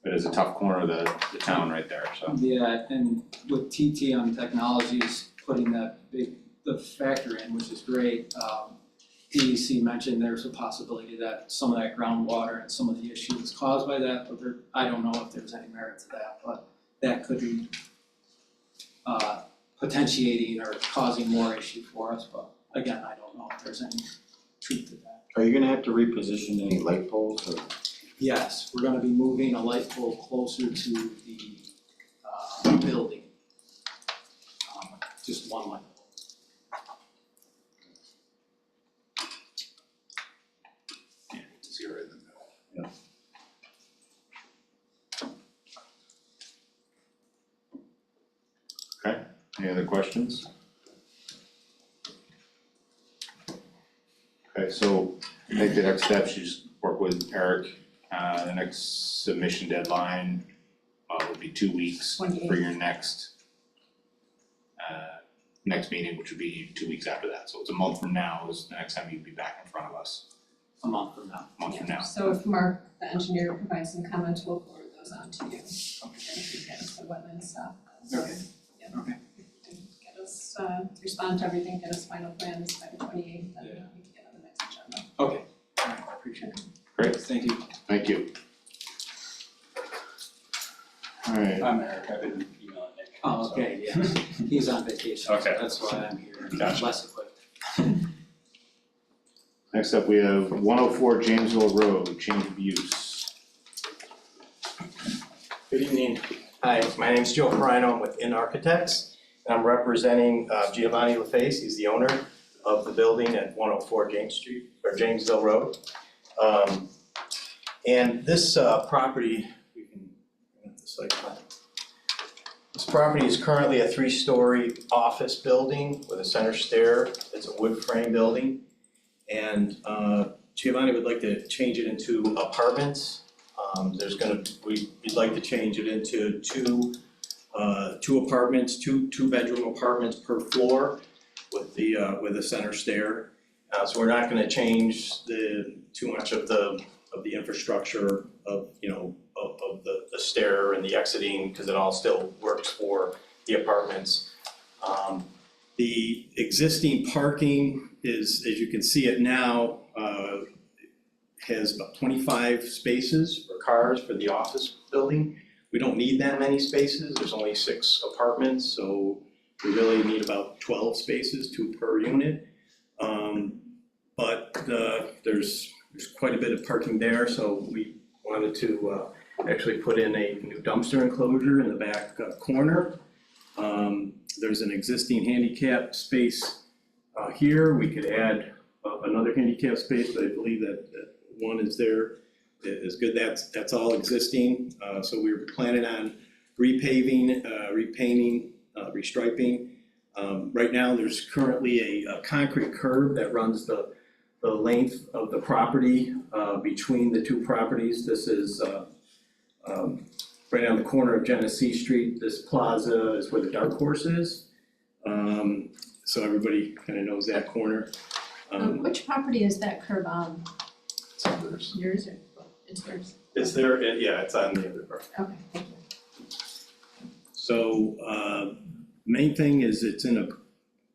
S1: it is a tough corner of the town right there, so.
S11: Yeah, and with TT on Technologies putting the factor in, which is great, DEC mentioned there's a possibility that some of that groundwater and some of the issues caused by that, but I don't know if there's any merit to that, but that could be potentiating or causing more issue for us, but again, I don't know if there's any truth to that.
S14: Are you gonna have to reposition any light poles or?
S11: Yes, we're gonna be moving a light pole closer to the building. Just one light pole.
S1: Zero in the middle. Okay, any other questions? Okay, so I think the next step, you just work with Eric, the next submission deadline would be 2 weeks for
S5: 28th.
S1: your next meeting, which would be 2 weeks after that, so it's a month from now is the next time you'd be back in front of us,
S11: A month from now.
S1: a month from now.
S5: So if Mark, the engineer, provides some comments, we'll forward those on to you. And if you get us the wetland stuff. So,
S11: Okay.
S5: yeah.
S11: Okay.
S5: Get us, respond to everything, get us final plans by the 28th, and we can get on the next agenda.
S11: Okay, alright, I appreciate it.
S1: Great,
S11: Thank you.
S1: thank you. Alright,
S2: I'm Eric, I've been emailing Nick.
S11: Oh, okay, yeah, he's on vacation,
S2: Okay.
S11: that's why I'm here,
S2: Gotcha.
S11: less equipped.
S1: next up, we have 104 Jamesville Road, change of use.
S15: Good evening. Hi, my name's Joe Carino, I'm with In Architects, and I'm representing Giovanni LaFace. He's the owner of the building at 104 James Street, or Jamesville Road. And this property, we can bring up the site plan. This property is currently a 3-story office building with a center stair. It's a wood frame building. And Giovanni would like to change it into apartments. We'd like to change it into two apartments, two bedroom apartments per floor with a center stair. So we're not gonna change too much of the infrastructure of the stair and the exiting, because it all still works for the apartments. The existing parking is, as you can see it now, has about 25 spaces for cars for the office building. We don't need that many spaces, there's only 6 apartments, so we really need about 12 spaces, 2 per unit. But there's quite a bit of parking there, so we wanted to actually put in a new dumpster enclosure in the back corner. There's an existing handicap space here. We could add another handicap space, but I believe that one is there, is good. That's all existing. So we were planning on repaving, repainting, restriping. Right now, there's currently a concrete curb that runs the length of the property between the 2 properties. This is right on the corner of Genesee Street. This plaza is where the Dark Horse is. So everybody kind of knows that corner.
S5: Which property is that curb on?
S1: It's others.
S5: Yours or, it's yours?
S15: It's there, yeah, it's on the other part.
S5: Okay, thank you.
S15: So, main thing is it's in a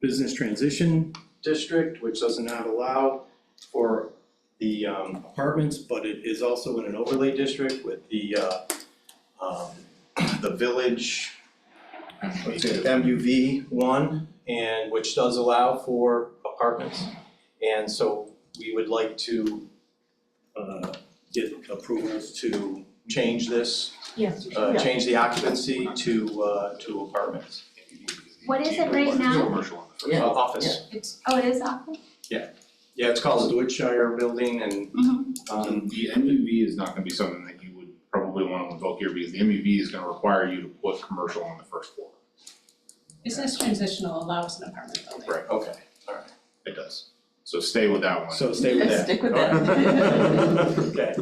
S15: business transition district, which does not allow for the apartments, but it is also in an overlay district with the village, MUV1, and which does allow for apartments. And so we would like to get approvals to change this,
S3: Yes.
S15: change the occupancy to apartments.
S3: What is it right now?
S1: Commercial on the first.
S7: Yeah.
S15: Office.
S3: Oh, it is office?
S15: Yeah, it's called the Woodshire Building, and
S1: The MUV is not gonna be something that you would probably wanna invoke here, because the MUV is gonna require you to put commercial on the first floor.
S5: Business transitional allows an apartment building.
S1: Right.
S15: okay, all right.
S1: It does. So stay with that one.
S15: So stay with that.
S7: Stick with that.
S15: Okay.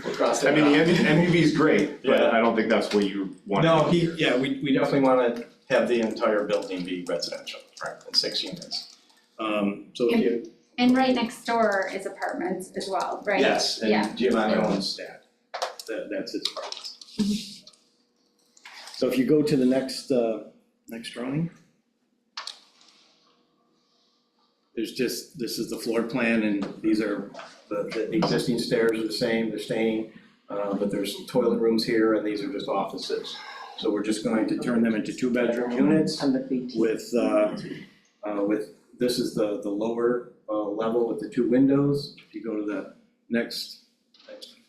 S15: We'll cross
S1: I
S15: that
S1: mean, the
S15: off.
S1: MUV is great, but
S15: Yeah.
S1: I don't think that's what you want.
S15: No, we definitely wanna have the entire building be residential, right, and 6 units. So if you,
S3: And right next door is apartments as well, right?
S15: yes,
S3: Yeah.
S15: and Giovanni owns that, that's his apartments. So if you go to the next drawing. This is the floor plan, and these are, the existing stairs are the same, they're staying, but there's toilet rooms here, and these are just offices. So we're just going to turn them into 2-bedroom units with, this is the lower level with the 2 windows. If you go to the next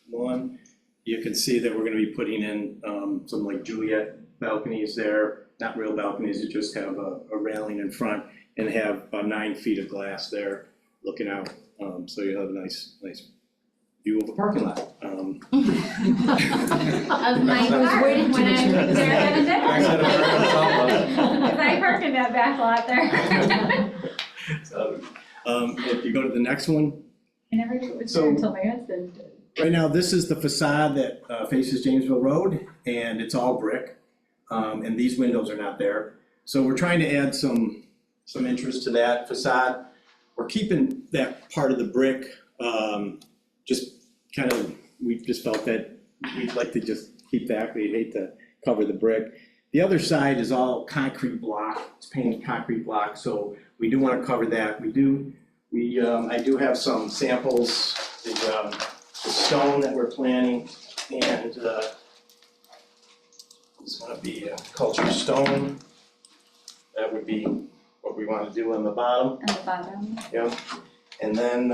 S15: one, you can see that we're gonna be putting in some like Juliet balconies there, not real balconies, you just have a railing in front and have about 9 feet of glass there looking out, so you have a nice view of a parking lot.
S3: Of my car when I'm there having dinner. Cause I park in that back lot there.
S15: So, if you go to the next one,
S3: I never knew it was
S15: So-
S3: there until my husband did.
S15: right now, this is the facade that faces Jamesville Road, and it's all brick. And these windows are not there. So we're trying to add some interest to that facade. We're keeping that part of the brick, just kind of, we just felt that we'd like to just keep that, we'd hate to cover the brick. The other side is all concrete block, it's painted concrete block, so we do wanna cover that. I do have some samples, the stone that we're planning, and it's gonna be cultured stone. That would be what we wanna do on the bottom.
S3: On the bottom.
S15: Yep, and then,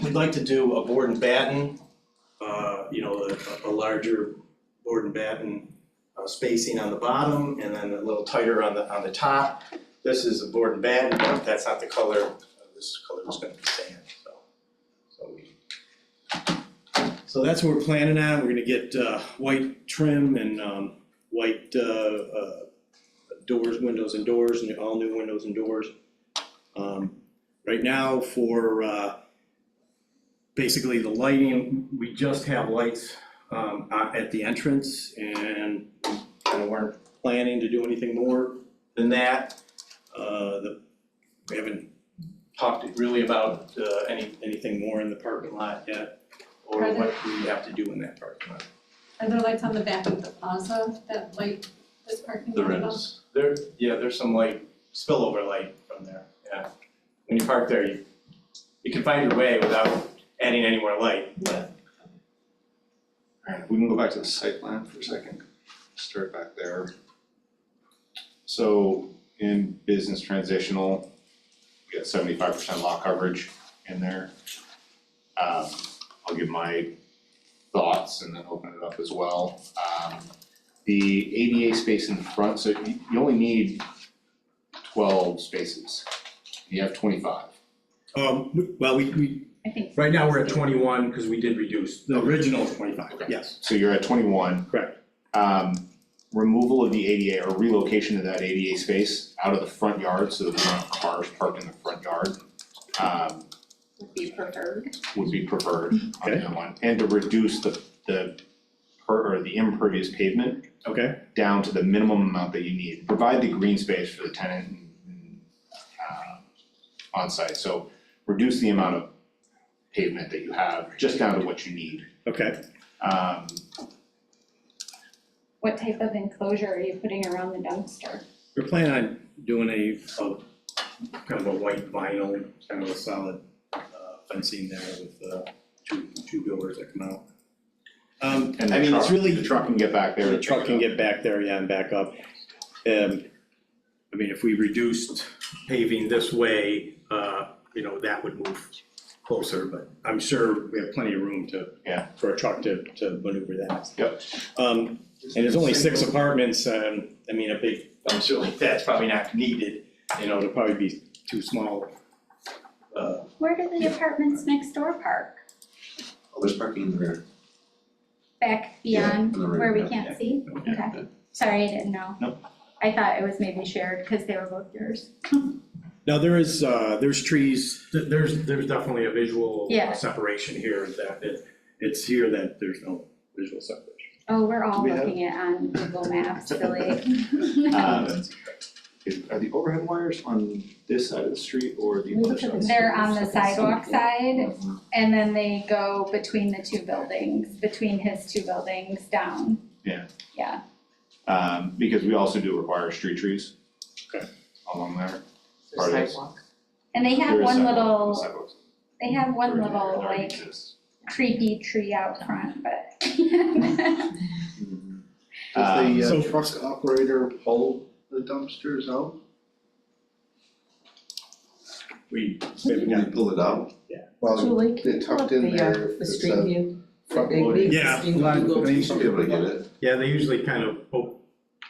S15: we'd like to do a board and batten, a larger board and batten spacing on the bottom, and then a little tighter on the top. This is a board and batten, but that's not the color, this color is gonna be sand, so that's what we're planning on. We're gonna get white trim and white doors, windows and doors, and all new windows and doors. Right now for basically the lighting, we just have lights at the entrance, and we kind of weren't planning to do anything more than that. We haven't talked really about anything more in the parking lot yet, or what we have to do in that parking lot.
S5: Are there lights on the back of the plaza that light this parking lot up?
S15: There's some light, spillover light from there, yeah. When you park there, you can find your way without adding any more light, but.
S1: Alright, we can go back to the site plan for a second, start back there. So in business transitional, we got 75% lot coverage in there. I'll give my thoughts and then open it up as well. The ADA space in the front, so you only need 12 spaces, you have 25.
S15: Well, we,
S3: I think.
S15: right now we're at 21 because we did reduce, the original is 25,
S1: Okay.
S15: yes.
S1: So you're at 21.
S15: Correct.
S1: Removal of the ADA or relocation of that ADA space out of the front yard so that we don't have cars parked in the front yard.
S3: Would be preferred.
S1: Would be preferred on the other one, and to reduce the impervious pavement
S15: Okay.
S1: down to the minimum amount that you need. Provide the green space for the tenant on site, so reduce the amount of pavement that you have, just down to what you need.
S15: Okay.
S3: What type of enclosure are you putting around the dumpster?
S15: We're planning on doing a kind of a white vinyl, kind of a solid fencing there with two doors that come out.
S1: And
S15: I mean, it's really.
S1: the truck can get back there.
S15: The truck can get back there, yeah, and back up. I mean, if we reduced paving this way, that would move closer, but I'm sure we have plenty of room for a truck to maneuver that.
S1: Yep.
S15: And there's only 6 apartments, I mean, a big dumpster like that's probably not needed, it'll probably be too small.
S3: Where do the apartments next door park?
S13: There's parking in the rear.
S3: Back
S13: Yeah,
S3: beyond
S13: on the right,
S3: where we
S13: yeah.
S3: can't see?
S1: Yeah.
S3: Okay, sorry, I didn't know.
S1: Nope.
S3: I thought it was maybe shared because they were both yours.
S15: Now, there's trees, there's definitely a visual
S3: Yeah.
S15: separation here, that it's here that there's no visual separation.
S3: Oh, we're all
S1: We have-
S3: looking at on Google Maps, silly.
S1: Are the overhead wires on this side of the street or the other side?
S3: They're on the sidewalk side, and then they go between the two buildings, between his two buildings down.
S1: Yeah.
S3: Yeah.
S1: Because we also do require street trees.
S15: Okay.
S1: Along there.
S7: There's
S1: Part of it.
S7: sidewalk.
S3: And they have
S1: There is
S3: one
S1: sidewalk on the
S3: little,
S1: sidewalks.
S3: they have one
S1: There
S3: little
S1: already
S3: like
S1: exists.
S3: creepy tree out front, but.
S16: Does
S15: So-
S16: the truck operator pull the dumpsters out?
S15: We
S16: pull it out?
S15: Yeah.
S16: Well,
S7: Julie, can
S16: they're
S7: you pull up
S16: tucked in there.
S7: the
S16: if it's
S7: street
S16: a
S7: view?
S16: front
S7: Big
S16: loading.
S15: Yeah,
S7: existing
S15: a lot of-
S7: Google.
S15: they used
S16: Some people to get it.
S15: Yeah, they usually kind of,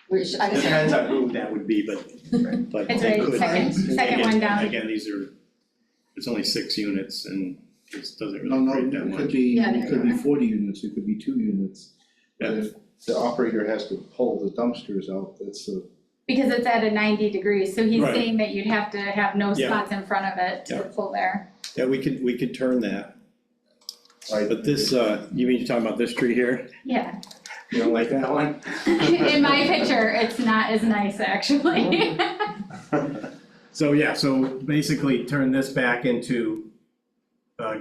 S7: Which, I guess.
S15: depends on who that would be, but
S3: It's
S15: they
S3: right,
S15: could.
S3: second one down.
S15: Again, it's only 6 units and it doesn't
S16: No,
S15: really
S16: no,
S15: create that
S16: it
S15: much.
S16: could be,
S3: Yeah,
S16: it could be 40 units, it could be 2 units. But
S15: Yeah.
S16: if the operator has to pull the dumpsters out, that's a,
S3: Because it's at a 90 degrees, so he's
S15: Right.
S3: saying that you'd have to have no
S15: Yeah.
S3: spots in front of it to
S15: Yeah.
S3: pull there.
S15: Yeah, we could turn that. Right, but this, you mean you're talking about this tree here?
S3: Yeah.
S15: You don't like that one?
S3: In my picture, it's not as nice actually.
S15: So, yeah, so basically turn this back into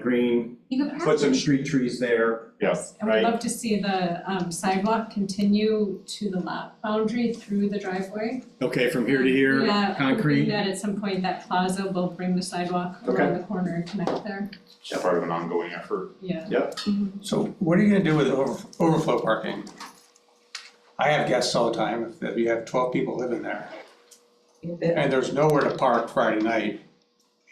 S15: green,
S3: You could
S15: put some street trees there.
S1: Yes.
S5: I would
S15: Right.
S5: love to see the sidewalk continue to the lot boundary through the driveway.
S15: Okay, from here to here,
S5: Yeah,
S15: concrete.
S5: that at some point that plaza will bring the sidewalk around the corner and connect there.
S1: That's part of an ongoing effort.
S5: Yeah.
S17: So what are you gonna do with overflow parking? I have guests all the time, if you have 12 people living there, and there's nowhere to park Friday night,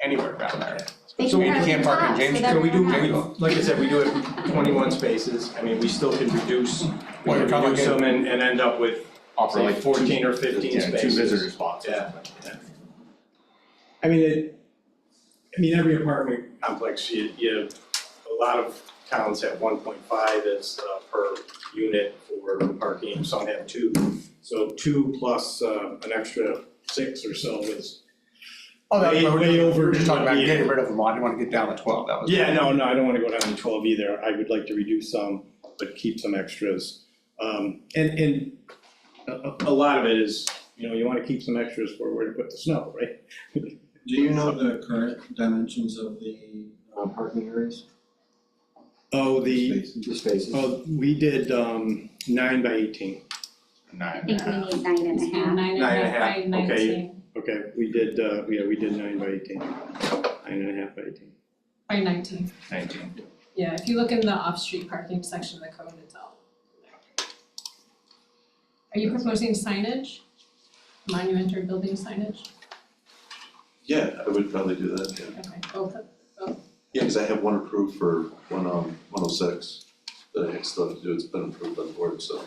S17: anywhere around there.
S3: They
S17: So
S3: can
S17: you
S3: park
S17: can't
S3: in
S17: park in
S3: lots
S17: James
S3: with
S17: Street?
S15: So we do,
S3: everyone else.
S15: like I said, we do it 21 spaces, I mean, we still can reduce, we
S17: Well,
S15: can
S17: you're talking
S15: reduce them and end up with,
S1: Offer
S15: say,
S1: like
S15: 14 or 15
S1: two
S15: spaces.
S1: visitor spots or
S15: Yeah.
S1: something.
S15: I mean, every apartment complex, you a lot of towns have 1.5 as per unit for parking, some have 2. So 2 plus an extra 6 or so is
S17: Oh, that,
S15: way over.
S17: we're just talking about
S15: yeah.
S17: getting rid of them, I didn't wanna get down to 12, that was.
S15: Yeah, no, I don't wanna go down to 12 either, I would like to reduce some, but keep some extras. And a lot of it is, you wanna keep some extras for where to put the snow, right?
S16: do you know the current dimensions of the parking areas?
S15: Oh, the
S16: spaces?
S15: Oh, we did 9 by 18.
S3: I think we need 9.5.
S5: 9.5 by 19.
S15: Okay, we did 9 by 18. 9.5 by 18.
S5: By 19.
S1: 19.
S5: Yeah, if you look in the off-street parking section of the code, it's all there. Are you proposing signage? Monument or building signage?
S18: Yeah, I would probably do that, yeah.
S5: Okay, both.
S18: Yeah, because I have one approved for 106 that I still have to do, it's been approved by the board, so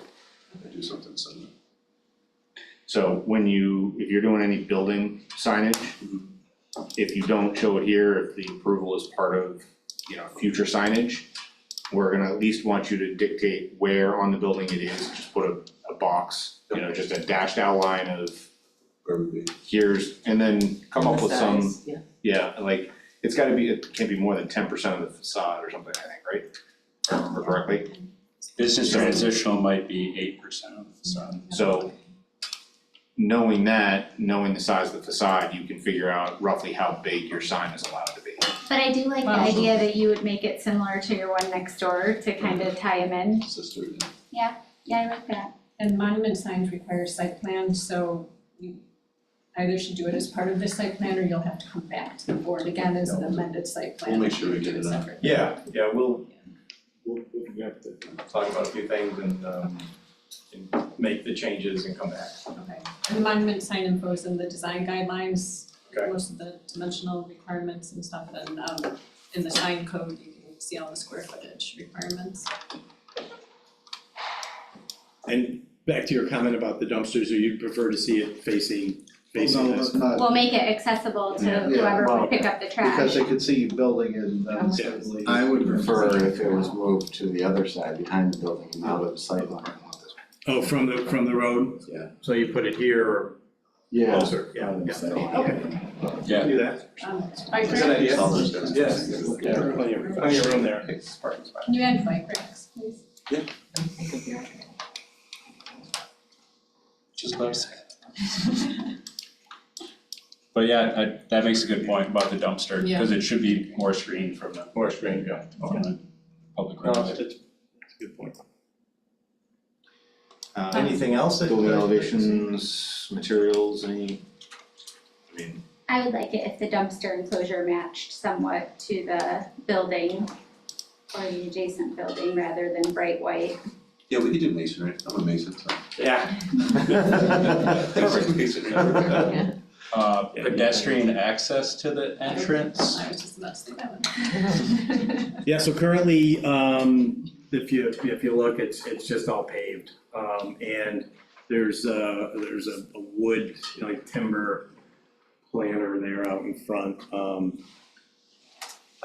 S18: I do something similar.
S1: So if you're doing any building signage, if you don't show it here, if the approval is part of, future signage, we're gonna at least want you to dictate where on the building it is, just put a box, just a dashed outline of
S18: Where would be?
S1: here's, and then come up with some,
S7: Size, yeah.
S1: yeah, like, it can't be more than 10% of the facade or something, I think, right? If I remember correctly.
S2: Business transitional might be 8% of the facade.
S1: So knowing the size of the facade, you can figure out roughly how big your sign is allowed to be.
S3: But I do like the
S5: Wow.
S3: idea that you would make it similar to your one next door to kind of tie them in.
S18: Sister,
S3: Yeah, I like that.
S5: And monument signs require site plan, so you either should do it as part of this site plan, or you'll have to come back to the board again as an amended site plan.
S18: We'll make sure we get it on.
S5: Separate.
S15: Yeah, we'll have to talk about a few things and make the changes and come back.
S5: Okay, and the monument sign info is in the design guidelines,
S15: Okay.
S5: most of the dimensional requirements and stuff, and in the sign code, you can see all the square footage requirements.
S15: And back to your comment about the dumpsters, or you'd prefer to see it facing this?
S3: We'll make it accessible to
S16: Yeah,
S3: whoever
S16: well,
S3: would pick up the trash.
S16: Because they could see you building it and then
S7: Okay.
S16: suddenly.
S14: I would prefer if it was moved to the other side, behind the building and out of the sight line.
S15: Oh, from the road?
S14: Yeah.
S15: So you put it here, or
S14: Yeah.
S15: Closer, yeah.
S2: Yeah.
S15: Do that.
S5: Bike
S15: Is that an idea?
S5: racks?
S15: Yeah, plenty of room there. Parking spot.
S5: Can you add bike racks, please?
S18: Just about.
S2: But yeah, that makes a good point about the dumpster,
S5: Yeah.
S2: because it should be more screened from the
S15: More screen, yeah.
S2: public
S15: No,
S2: roads.
S15: it's a good point. Anything else that?
S1: Building elevations, materials, I mean,
S3: I would like it if the dumpster enclosure matched somewhat to the building or the adjacent building rather than bright white.
S18: Yeah, we could do masonry, I'm a mason, so.
S15: Yeah.
S18: Perfect masonry.
S2: Pedestrian access to the entrance.
S5: I was just about to say that one.
S19: Yeah, so currently, if you look, it's just all paved. And there's a wood, like timber planter there out in front.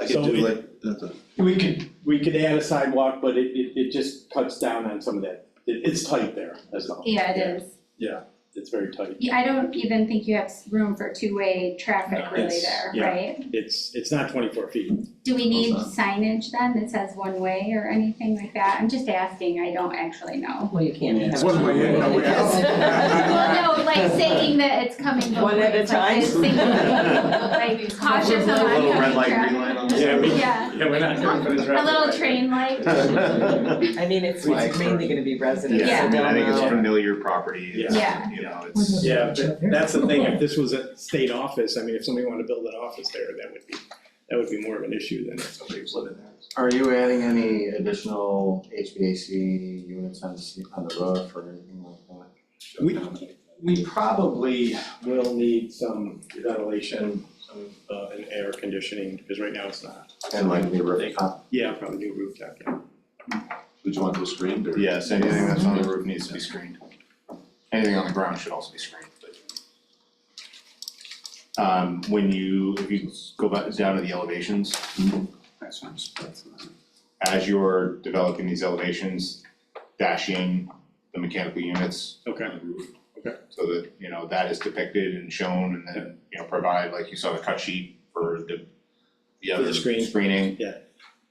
S18: I
S19: So
S18: could do
S19: it-
S18: like,
S19: we could add a sidewalk, but it just cuts down on some of that. It's tight there, that's all.
S3: Yeah, it is.
S19: Yeah, it's very tight.
S3: Yeah, I don't even think you have room for two-way traffic
S19: No,
S3: really
S19: it's-
S3: there,
S19: yeah.
S3: right?
S19: It's not 24 feet.
S3: Do we need
S19: Hold on.
S3: signage then that says one way or anything like that? I'm just asking, I don't actually know.
S7: Well, you can't have.
S19: One way in, one way out.
S3: Well, no, like saying that it's coming both
S7: One at a
S3: ways, like this
S7: time.
S3: single, like cautious of
S1: a little red light,
S3: traffic.
S1: green light on the.
S19: Yeah,
S3: Yeah.
S19: we're not going for the
S3: A
S19: traffic
S3: little
S19: light.
S3: train light.
S7: I mean, it's mainly gonna be residents.
S1: Yeah, I mean, I think it's
S7: Yeah.
S1: familiar property, it's,
S3: Yeah.
S1: you know, it's.
S19: Yeah, but that's the thing, if this was a state office, I mean, if somebody wanted to build an office there, that would be more of an issue than if somebody was living there.
S14: Are you adding any additional HVAC units on the roof or anything like that?
S19: We probably will need some ventilation, and air conditioning, because right now it's not.
S14: And like the rooftop?
S19: Yeah, probably new rooftop, yeah.
S18: would you want those screened or?
S1: Yes, anything that's on the roof needs to be screened. Anything on the ground should also be screened, but. If you go back down to the elevations,
S19: That's nice.
S1: as you're developing these elevations, dash in the mechanical units
S19: Okay.
S1: on the roof.
S19: Okay.
S1: So that, you know, that is depicted and shown, and then, you know, provide, like you saw the cut sheet for the
S19: For the
S1: other
S19: screen.
S1: screening.
S19: Yeah.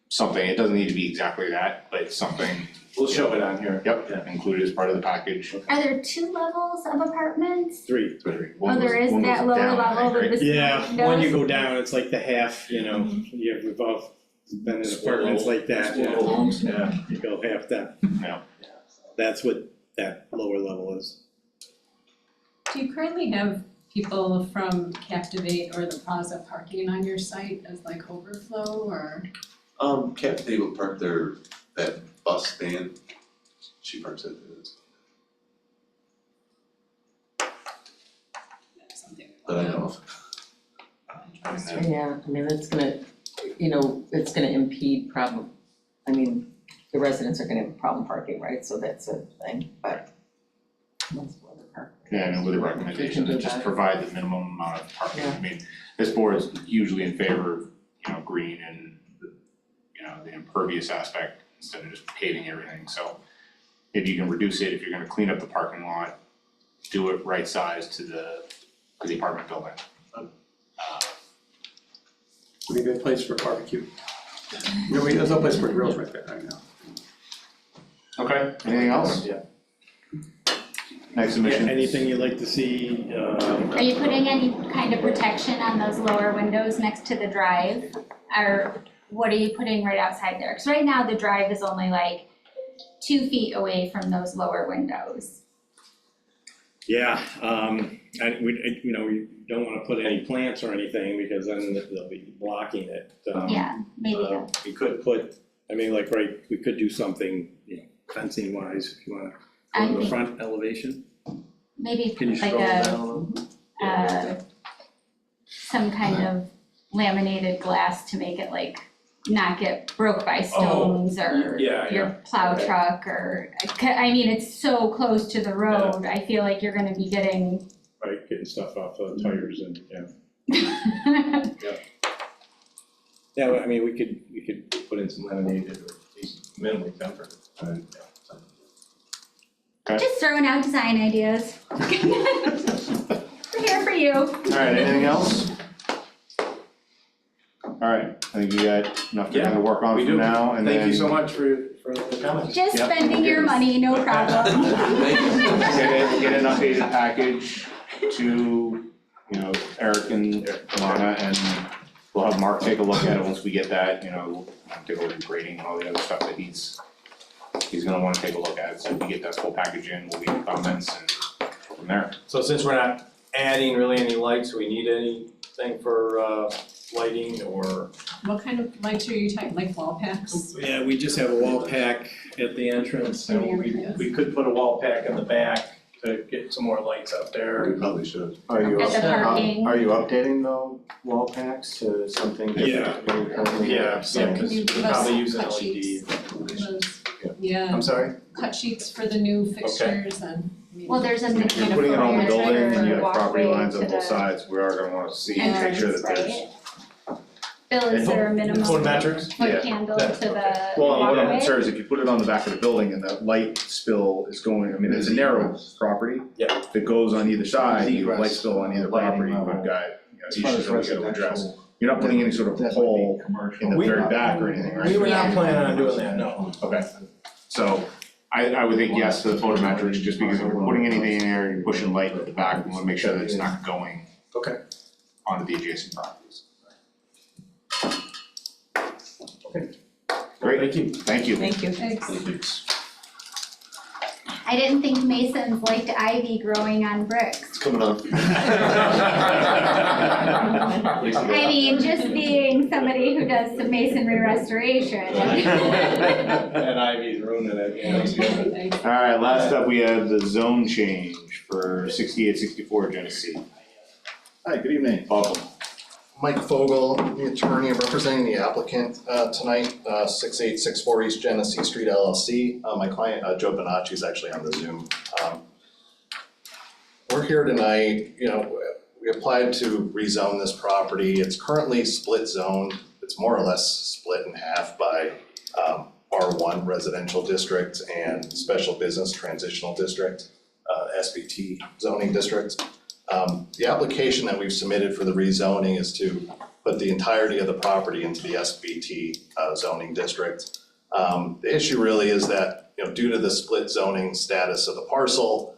S1: Something, it doesn't need to be exactly that, but something.
S19: We'll show it on here.
S1: Yep, included as part of the package.
S3: Are there 2 levels of apartments?
S19: Three.
S1: One
S3: there
S1: goes-
S3: is
S1: one
S3: that
S1: goes
S3: lower
S1: down, I think,
S3: level
S1: right?
S3: with the
S19: Yeah,
S3: windows?
S19: when you go down, it's like the half, we've all been in apartments like that,
S15: Split homes.
S19: yeah, you go half that.
S1: Yeah.
S19: That's what that lower level is.
S5: Do you currently have people from Captivate or the Plaza parking on your site as like overflow or?
S18: Captain will park their, that bus stand, she parks at it.
S5: Something
S18: That I know of.
S7: Yeah, I mean, it's gonna, it's gonna impede the residents are gonna have a problem parking, right? So that's a thing, but. Most of them are.
S1: Yeah, and with the recommendation
S7: do
S1: to just
S7: that.
S1: provide the minimum amount of parking,
S7: Yeah.
S1: I mean, this board is usually in favor of, green and the impervious aspect instead of just paving everything, so if you can reduce it, if you're gonna clean up the parking lot, do it right size to the apartment building.
S17: Would be a good place for a barbecue. There's no place for grills right there right now.
S1: Okay, anything else?
S19: Yeah.
S1: Next submission.
S19: Anything you'd like to see,
S3: Are you putting any kind of protection on those lower windows next to the drive? Or what are you putting right outside there? Because right now the drive is only like 2 feet away from those lower windows.
S19: yeah, we don't wanna put any plants or anything, because then they'll be blocking it.
S3: Yeah, maybe.
S19: We could we could do something, fencing wise, if you wanna,
S3: I
S19: go to the
S3: think-
S19: front elevation.
S3: Maybe
S19: Can you
S3: like
S19: scroll down a little?
S3: some kind of laminated glass to make it like not get broke by stones or
S19: yeah,
S3: your plow
S19: okay.
S3: truck or, I mean, it's so close to the road, I feel like you're gonna be getting.
S19: Right, getting stuff off of tires and, yeah. Yeah, well, I mean, we could put in some laminated or at least minimally tempered.
S3: Just throwing out design ideas. you.
S1: Alright, anything else? Alright, I think you got enough to kind of work on
S15: We
S1: for
S15: do.
S1: now, and then.
S15: Thank you so much for the comments.
S3: Just
S1: Yep.
S3: spending your money, no problem.
S1: Get an updated package to, Eric and Alana, and we'll have Mark take a look at it once we get that, take a look at grading and all the other stuff that he's gonna wanna take a look at, so if we get that full package in, we'll leave the comments and go from there.
S15: So since we're not adding really any lights, do we need anything for lighting or?
S5: What kind of lights are you talking, like wall packs?
S15: Yeah, we just have a wall pack at the entrance, and we could put a wall pack in the back to get some more lights up there.
S18: We probably should.
S14: Are you,
S3: At the parking.
S14: are you updating the wall packs to something different than you currently have?
S5: Can you give us
S15: Probably use an
S5: cut
S15: LED.
S5: sheets? Those- Yeah,
S15: I'm sorry?
S5: cut sheets for the new fixtures and.
S3: Well, there's a new
S1: If you're putting it on the building and you have property
S3: walkway
S1: lines on
S3: to
S1: both
S3: the
S1: sides, we are gonna wanna see and make sure that there's.
S3: entrance, Bill, is there a minimum
S15: Photometrics?
S3: foot
S1: Yeah.
S3: candle to the
S1: Well, what I'm
S3: walkway?
S1: concerned is if you put it on the back of the building and that light spill is going, I mean, it's a narrow property.
S15: Yeah.
S1: That goes on either side, you have
S14: Egress,
S1: light spill on either
S14: lighting
S1: property,
S14: level.
S1: we've got,
S14: As far as
S1: issues that we gotta address.
S14: residential,
S1: You're not putting any sort of
S14: that would be
S1: pole
S14: commercial.
S1: in the very back or anything, right?
S15: We were not
S3: Yeah.
S15: planning on doing that, no.
S1: Okay, so I would think yes to the photometrics, just because if you're putting anything in there, you're pushing light at the back, we wanna make sure that it's not going
S15: Okay.
S1: onto the adjacent properties.
S15: Okay.
S1: Great,
S15: Thank you.
S1: thank you.
S7: Thank you.
S5: Thanks.
S3: I didn't think Masons liked ivy growing on bricks.
S18: It's coming on.
S3: I mean, just being somebody who does some masonry restoration.
S15: That ivy's ruining it, yeah.
S1: Alright, last up, we have the zone change for 6864 Genesee.
S14: Hi, good evening.
S1: Welcome.
S14: Mike Fogel, the attorney representing the applicant tonight, 6864 East Genesee Street LLC. My client, Joe Bonacci, is actually on the Zoom. We're here tonight, we applied to rezone this property. It's currently split zoned. It's more or less split in half by R1 residential district and special business transitional district, SBT zoning district. The application that we've submitted for the rezoning is to put the entirety of the property into the SBT zoning district. The issue really is that, due to the split zoning status of the parcel,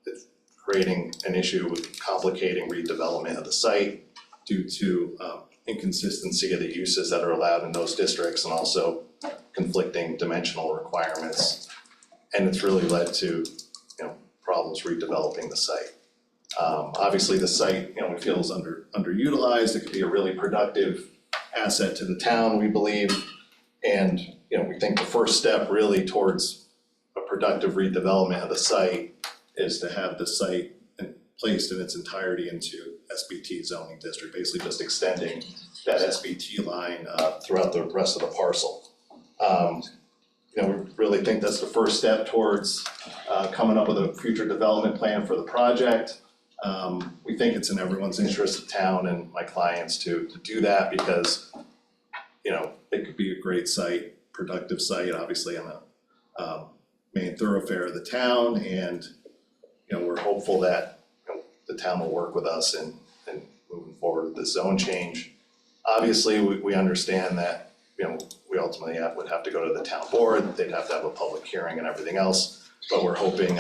S14: it's creating an issue with complicating redevelopment of the site due to inconsistency of the uses that are allowed in those districts and also conflicting dimensional requirements. And it's really led to, problems redeveloping the site. Obviously, the site, we feel is underutilized. It could be a really productive asset to the town, we believe. And, we think the first step really towards a productive redevelopment of the site is to have the site placed in its entirety into SBT zoning district, basically just extending that SBT line throughout the rest of the parcel. We really think that's the first step towards coming up with a future development plan for the project. We think it's in everyone's interest of town and my clients to do that because, it could be a great site, productive site, obviously on the main thoroughfare of the town. And, we're hopeful that, the town will work with us in moving forward with the zone change. Obviously, we understand that, we ultimately would have to go to the town board, they'd have to have a public hearing and everything else. But we're hoping,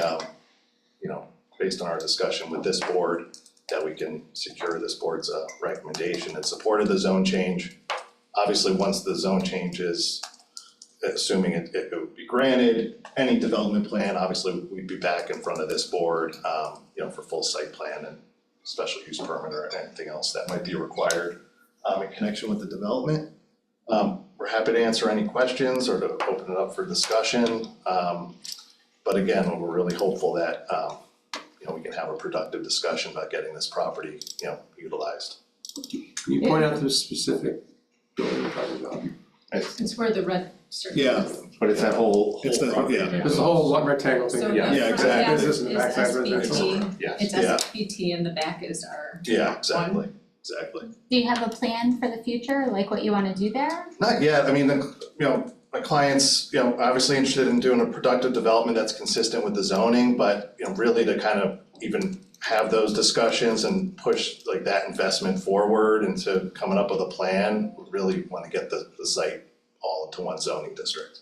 S14: based on our discussion with this board, that we can secure this board's recommendation in support of the zone change. Obviously, once the zone change is, assuming it would be granted, any development plan, obviously, we'd be back in front of this board, for full site plan and special use permit or anything else that might be required in connection with the development. We're happy to answer any questions or to open it up for discussion. But again, we're really hopeful that, we can have a productive discussion about getting this property, utilized.
S17: Can you point out the specific building you're talking about?
S5: It's where the red circle
S14: Yeah.
S5: is.
S1: But it's that whole
S14: property.
S17: There's the whole rectangle thing.
S5: So the
S14: Yeah,
S5: front
S14: exactly.
S5: half
S17: Business in the backside
S5: is
S17: residential.
S5: SBT,
S14: Yeah.
S5: it's
S14: Yeah.
S5: SBT and the back is our.
S14: Yeah, exactly.
S3: Do you have a plan for the future, like what you wanna do there?
S14: Not yet, I mean, my client's, obviously interested in doing a productive development that's consistent with the zoning, but, really to kind of even have those discussions and push like that investment forward into coming up with a plan, we really wanna get the site all into one zoning district.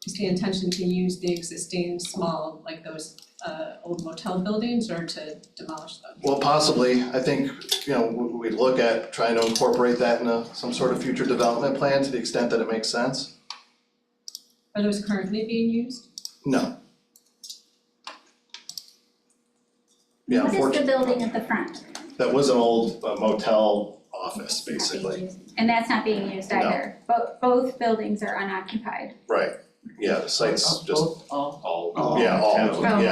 S5: Is the intention to use the existing small, like those old motel buildings, or to demolish them?
S14: Well, possibly, I think, we look at trying to incorporate that in some sort of future development plan to the extent that it makes sense.
S5: Are those currently being used?
S14: No. Yeah,
S3: What is the
S14: unfortunately,
S3: building at the front?
S14: that was an old motel office, basically.
S3: And that's not being used
S14: No.
S3: either. Both buildings are unoccupied.
S14: Right, yeah, the site's just,
S7: All.
S14: yeah, all,
S3: Oh,
S14: yeah.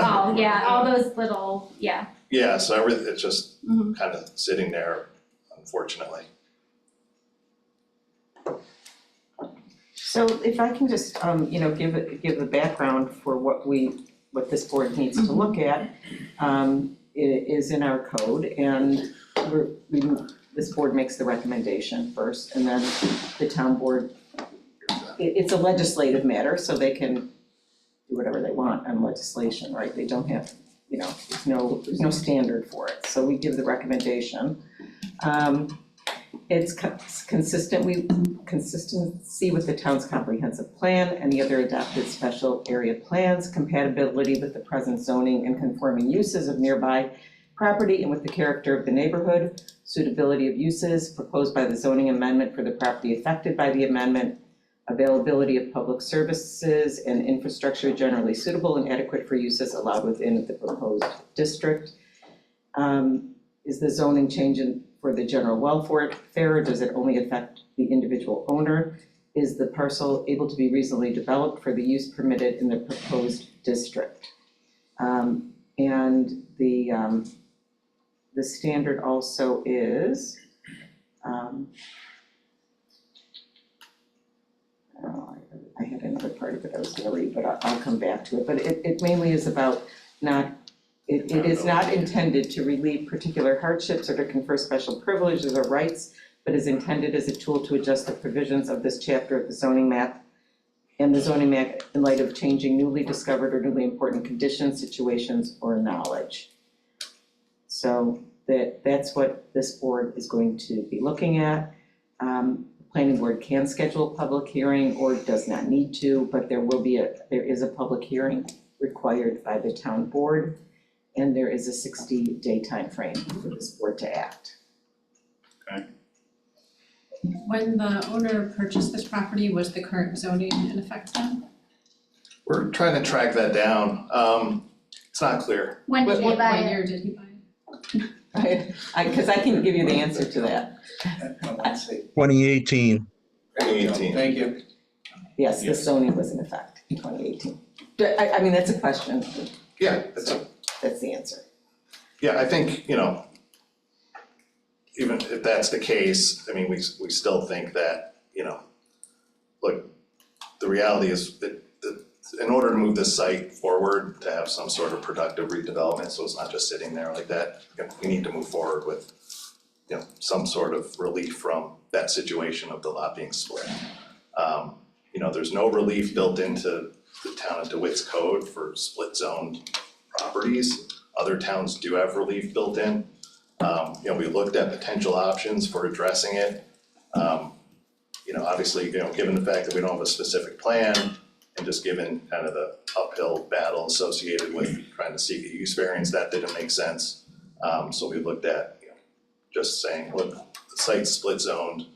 S3: all, yeah, all those little, yeah.
S14: Yeah, so everything, it's just
S3: Mhm.
S14: kind of sitting there, unfortunately.
S7: So if I can just, give the background for what this board needs to look at, it is in our code, and this board makes the recommendation first, and then the town board, it's a legislative matter, so they can do whatever they want on legislation, right? They don't have, there's no standard for it, so we give the recommendation. It's consistency with the town's comprehensive plan, any other adopted special area plans, compatibility with the present zoning and conforming uses of nearby property and with the character of the neighborhood, suitability of uses proposed by the zoning amendment for the property affected by the amendment, availability of public services and infrastructure generally suitable and adequate for uses allowed within the proposed district. Is the zoning change for the general welfare, does it only affect the individual owner? Is the parcel able to be reasonably developed for the use permitted in the proposed district? And the standard also is, I had another part of it I was gonna read, but I'll come back to it, but it mainly is about it is not intended to relieve particular hardships or to confer special privileges or rights, but is intended as a tool to adjust the provisions of this chapter of the zoning map and the zoning map in light of changing newly discovered or newly important conditions, situations, or knowledge. So that's what this board is going to be looking at. The planning board can schedule a public hearing or does not need to, but there is a public hearing required by the town board. And there is a 60-day time frame for this board to act.
S5: When the owner purchased this property, was the current zoning in effect then?
S14: We're trying to track that down, it's not clear.
S3: When did they buy
S5: What
S3: it?
S5: year did he buy it?
S7: Because I can give you the answer to that.
S20: 2018.
S14: 2018.
S15: Thank you.
S7: Yes, the zoning was in effect in 2018. I mean, that's a question,
S14: Yeah,
S7: that's the answer.
S14: yeah, I think, even if that's the case, I mean, we still think that, look, the reality is that in order to move this site forward, to have some sort of productive redevelopment, so it's not just sitting there like that, we need to move forward with, some sort of relief from that situation of the lot being split. There's no relief built into the town of DeWitt's code for split zoned properties. Other towns do have relief built in. We looked at potential options for addressing it. Obviously, given the fact that we don't have a specific plan and just given kind of the uphill battle associated with trying to seek a use variance, that didn't make sense. So we looked at, just saying, look, the site's split zoned,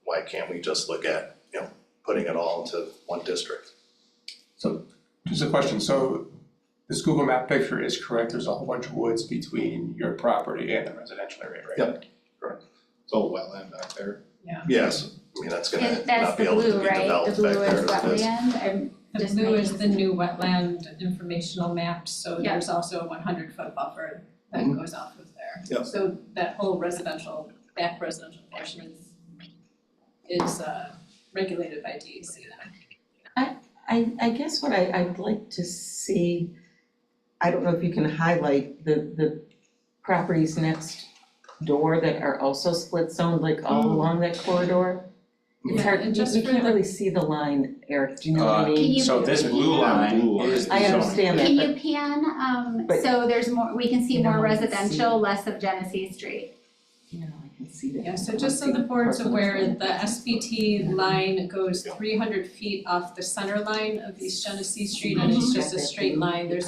S14: why can't we just look at, putting it all into one district?
S17: So, just a question, so this Google map picture is correct, there's a whole bunch of woods between your property and the residential area, right?
S14: Yep, correct. It's all wetland back there.
S5: Yeah.
S14: Yes, I mean, that's gonna
S3: And that's
S14: not be
S3: the
S14: able to
S3: blue,
S14: be
S3: right?
S14: developed
S3: The
S14: back
S3: blue
S14: there
S3: is
S14: as it is.
S3: wetland,
S5: The blue is the new wetland informational map, so
S3: Yeah.
S5: there's also a 100-foot buffer that
S14: Mhm.
S5: goes off of there.
S14: Yep.
S5: So that whole back residential portion is regulated by DEC then.
S7: I guess what I'd like to see, I don't know if you can highlight the properties next door that are also split zoned, like all along that corridor. It's
S5: Yeah,
S7: hard,
S5: and
S7: you
S5: just
S7: you
S5: for
S7: can't
S5: the-
S7: really see the line, Eric, do you know what I
S2: Uh,
S7: mean?
S3: Can you-
S2: So this blue line is the
S7: I
S2: zoning.
S7: understand that,
S3: Can
S7: but
S3: you pan,
S7: But-
S3: so there's more, we can see
S7: You know,
S3: more
S7: I can see-
S3: residential, less of Genesee Street.
S7: you know, I can see that.
S5: Yeah, so just so the board's aware, the SBT line goes 300 feet off the center line of East Genesee Street, and it's just a straight line, there's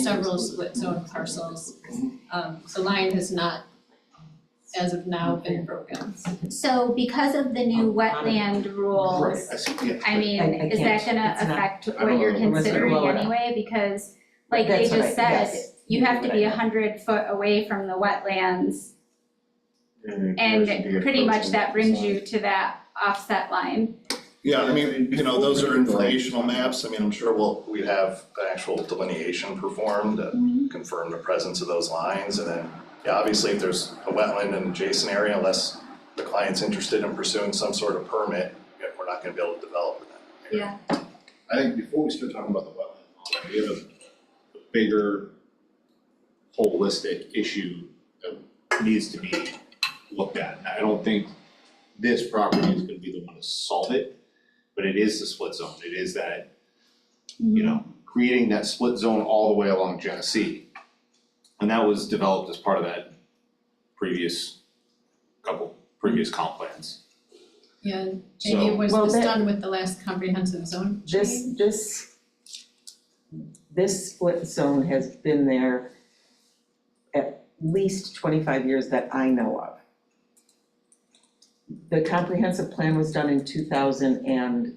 S5: several split zone parcels. The line has not, as of now, been broken.
S3: So because of the new wetland rules,
S1: Right, I see, yeah.
S3: I mean,
S7: I
S3: is that
S7: can't-
S3: gonna
S7: it's not-
S3: affect
S1: I don't
S3: what you're
S1: know.
S3: considering
S7: Lower.
S3: anyway? Because like they
S7: That's what
S3: just said,
S7: yes.
S3: you have to be
S7: Right.
S3: 100 foot away from the wetlands.
S1: And
S3: And pretty much that brings you to that offset line.
S14: Yeah, I mean, you know, those are informational maps, I mean, I'm sure we'd have an actual delineation performed to confirm the presence of those lines, and then, yeah, obviously, if there's a wetland in an adjacent area, unless the client's interested in pursuing some sort of permit, yeah, we're not gonna be able to develop that.
S3: Yeah.
S1: I think before we start talking about the wetland, we have a bigger holistic issue that needs to be looked at. I don't think this property is gonna be the one to solve it, but it is the split zone. It is that, you know, creating that split zone all the way along Genesee. And that was developed as part of that previous comp plans.
S5: Yeah,
S1: So-
S5: Jamie, was
S7: Well,
S5: this
S7: that-
S5: done with the last comprehensive zone change?
S7: This split zone has been there at least 25 years that I know of. The comprehensive plan was done in 2006.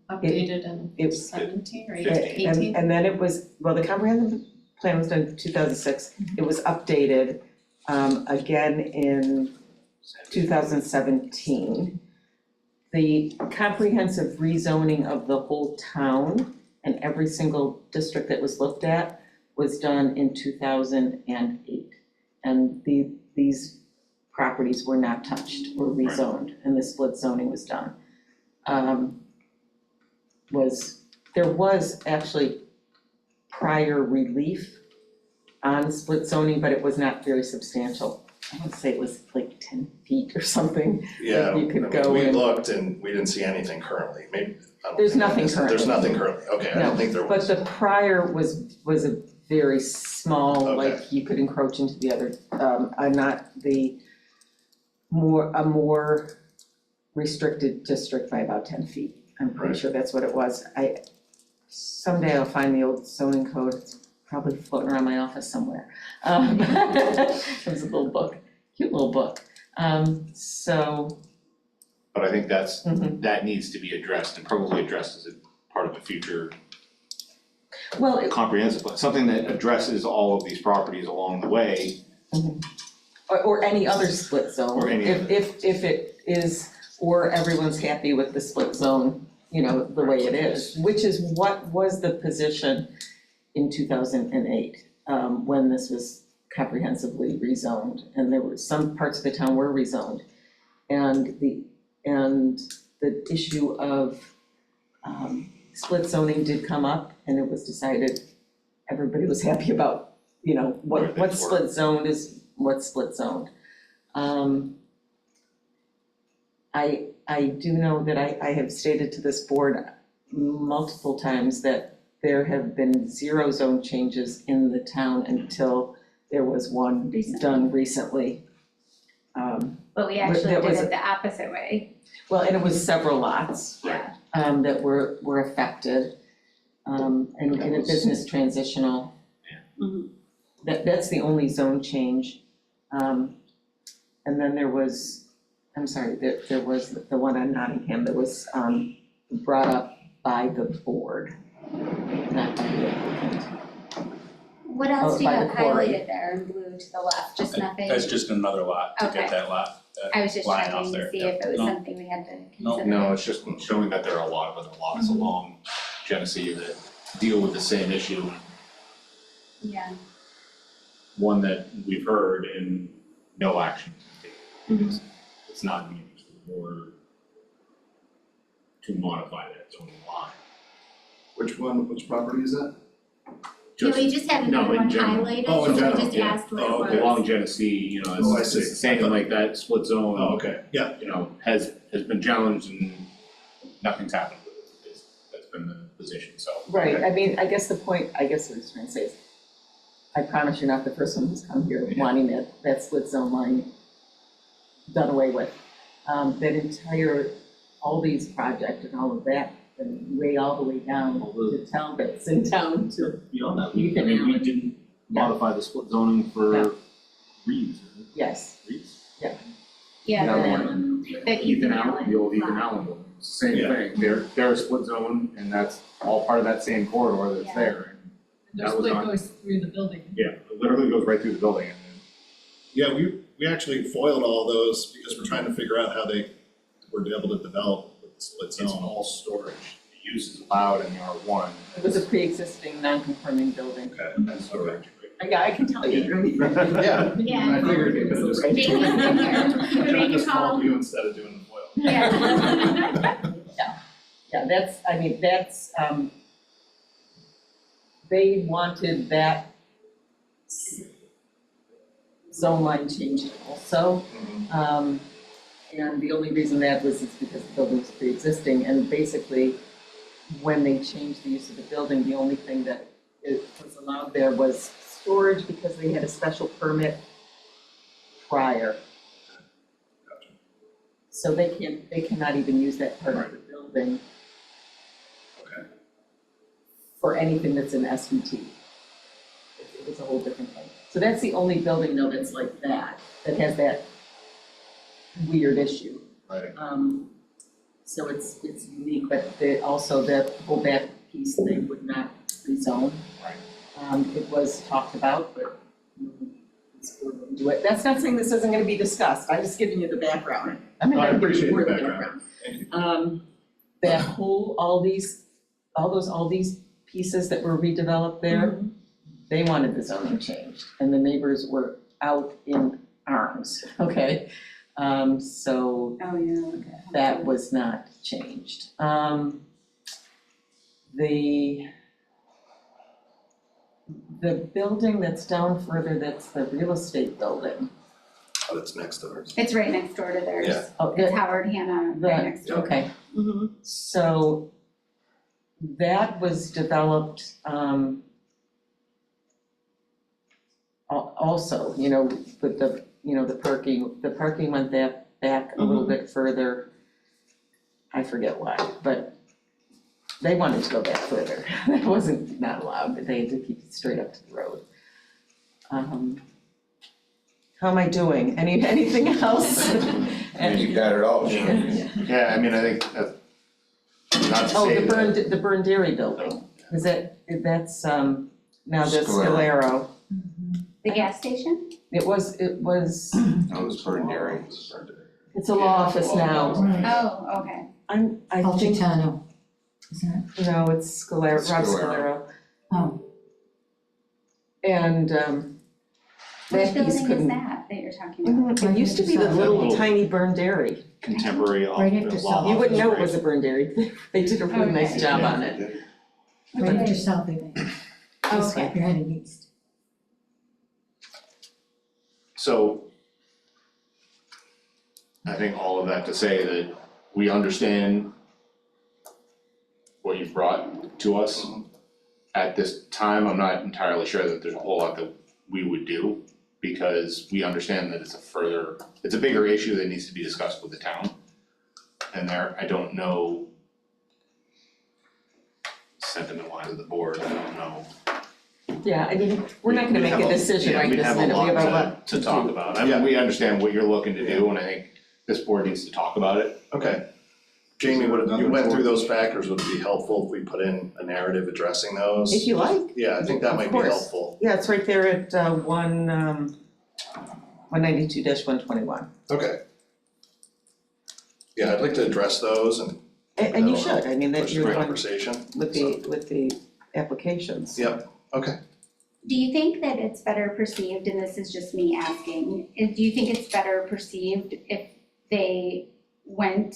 S5: Updated in
S7: It's
S5: 17 or
S1: 15.
S5: 18?
S7: And then it was, well, the comprehensive plan was done in 2006. It was updated again in 2017. The comprehensive rezoning of the whole town and every single district that was looked at was done in 2008. And these properties were not touched or rezoned, and the split zoning was done. There was actually prior relief on split zoning, but it was not very substantial. I would say it was like 10 feet or something.
S14: Yeah,
S7: Like you could go
S14: we
S7: in-
S14: looked and we didn't see anything currently, maybe, I don't
S7: There's
S14: think I
S7: nothing
S14: missed it.
S7: currently.
S14: There's nothing currently, okay, I
S7: No,
S14: didn't think there was.
S7: But the prior was a very small,
S14: Okay.
S7: like you could encroach into the other, not the a more restricted district by about 10 feet. I'm pretty
S14: Right.
S7: sure that's what it was. Someday I'll find the old zoning code, it's probably floating around my office somewhere. It was a little book, cute little book. So,
S1: But I think that's,
S7: mhm.
S1: that needs to be addressed and probably addressed as a part of a future
S7: Well, it-
S1: comprehensive plan, something that addresses all of these properties along the way.
S7: or any other split zone.
S1: Or any
S7: If it is, or everyone's happy with the split zone, you know, the way it is, which is what was the position in 2008, when this was comprehensively rezoned, and there were some parts of the town were rezoned. And the issue of split zoning did come up, and it was decided, everybody was happy about, you know, what's split zoned is what's split zoned. I do know that I have stated to this board multiple times that there have been 0 zone changes in the town until there was one done recently.
S3: But we actually
S7: That
S3: did
S7: was-
S3: it the opposite way.
S7: Well, and it was several lots.
S3: Yeah.
S7: That were affected, and in a business transitional. That's the only zone change. And then there was, I'm sorry, there was the one on Nottingham that was brought up by the board, not by the applicant.
S3: What else
S7: Oh,
S3: do you
S7: by
S3: have
S7: the quarry.
S3: highlighted there in blue to the left, just nothing?
S2: That's just another lot, to
S3: Okay.
S2: get that lot,
S3: I was just
S2: line off
S3: checking
S2: there.
S3: to see
S2: Yeah.
S3: if it was
S2: No.
S3: something we had to
S2: No.
S3: consider.
S1: No, it's just showing that there are a lot of other lots along Genesee that deal with the same issue.
S3: Yeah.
S1: One that we've heard and no action is taken. It's not used or to modify that zoning line.
S14: Which property is that?
S3: No, we just had
S1: No,
S3: another
S1: in
S3: one
S1: general.
S3: highlighted,
S14: Oh, in
S3: so we
S14: general,
S3: just
S1: yeah.
S3: asked what it
S14: Oh,
S3: was.
S14: okay.
S1: Along Genesee, you know,
S14: Oh, I
S1: it's
S14: see.
S1: the same like that split zone.
S14: Oh, okay, yeah.
S1: You know, has been challenged and nothing's happened with it. That's been the position, so.
S7: Right,
S1: okay.
S7: I mean, I guess the point, I guess what I was trying to say is, I promise you're not the first one who's come here wanting that split zone line done away with. That entire, all these project and all of that, and way all the way down to Talbot's in town to,
S1: Beyond that,
S7: You
S1: I
S7: can
S1: mean, we
S7: add-
S1: didn't modify the split zoning for
S7: Yeah.
S1: Reeves, is it?
S7: yes,
S1: Reeves?
S3: Yeah,
S1: Yeah,
S3: the,
S1: the
S3: the Ethan Allen.
S1: the old Ethan
S3: lot.
S1: Allen building, it's the same
S14: Yeah.
S1: thing, they're a split zone, and that's all part of that same corridor that's
S3: Yeah.
S1: there.
S5: The
S1: That was
S5: split
S1: on-
S5: goes through the building.
S1: Yeah, it literally goes right through the building, and
S14: Yeah, we actually foiled all those because we're trying to figure out how they were able to develop with the split
S1: it's
S14: zone.
S1: all storage. The use is allowed in the R1.
S7: it was a pre-existing non-conforming building.
S1: And storage.
S7: Yeah, I can tell you.
S14: Yeah.
S3: Yeah.
S14: I figured you could just.
S3: Jamie's been here.
S14: Trying to
S3: Jamie
S14: call
S3: called.
S14: you instead of doing the foil.
S3: Yeah.
S7: Yeah, that's, I mean, that's, they wanted that zone line changed also. And the only reason that was is because the building was pre-existing, and basically, when they changed the use of the building, the only thing that it was allowed there was storage because they had a special permit prior. So they cannot even use that part of the building for anything that's in SVT. It's a whole different thing. So that's the only building though that's like that has that weird issue.
S14: Right.
S7: So it's unique, but also the whole back piece they would not rezone.
S1: Right.
S7: It was talked about, but this board wouldn't do it. That's not saying this isn't gonna be discussed, I'm just giving you the background. I'm
S14: I
S7: gonna give
S14: appreciate
S7: you more
S14: the
S7: of the
S14: background. Thank you.
S7: That whole, all these pieces that were redeveloped there, they wanted the zoning changed, and the neighbors were out in arms, okay? So
S5: Oh, yeah, okay.
S7: that was not changed. The building that's down further, that's the real estate building.
S14: Oh, that's next to ours.
S3: It's right next door to theirs.
S14: Yeah.
S7: Oh,
S3: It's Howard Hanna right next door.
S7: Okay. So that was developed, also, you know, with the, you know, the parking went back a little bit further. I forget why, but they wanted to go back further. That wasn't not allowed, but they had to keep it straight up to the road. How am I doing? Anything else?
S13: I mean, you got it all, Jim.
S1: Yeah, I mean, I think that's, not to
S7: Oh,
S1: say that.
S7: the burned dairy building, is that's, now the
S13: Scalero.
S7: Scalero.
S3: The gas station?
S7: It was,
S13: No, it was Burn Dairy.
S7: it's a law office now.
S3: Oh, okay.
S7: I think,
S10: Algitano, isn't it?
S7: no, it's Scalero, Rob
S13: Scalero.
S7: Scalero.
S10: Oh,
S7: And,
S3: Which
S7: that piece
S3: building is
S7: couldn't.
S3: that you're talking about?
S7: It used to be the little tiny burned dairy.
S1: Contemporary
S10: Right after
S1: law
S10: South.
S7: You wouldn't know it
S1: office,
S7: was a burned dairy. They did a really nice
S3: Okay.
S7: job on it.
S10: right after South Bay Bank. Just
S7: Okay.
S10: if you're heading east.
S1: So I think all of that to say that we understand what you've brought to us. At this time, I'm not entirely sure that there's a whole lot that we would do, because we understand that it's a bigger issue that needs to be discussed with the town. And I don't know sentiment wise of the board, I don't know.
S7: Yeah, I mean, we're not gonna make a decision right this minute, we have a lot
S1: to talk about. I mean, we understand what you're looking to do, and I think this board needs to talk about it.
S14: Okay. Jamie, you went through those factors, would it be helpful if we put in a narrative addressing those?
S7: If you like.
S14: Yeah, I think that
S7: Of
S14: might be
S7: course.
S14: helpful.
S7: Yeah, it's right there at 192-121.
S14: Okay. Yeah, I'd like to address those and
S7: And you should, I mean, that
S14: push
S7: you're
S14: the
S7: going
S14: conversation.
S7: with the applications.
S14: Yep, okay.
S3: Do you think that it's better perceived, and this is just me asking, do you think it's better perceived if they went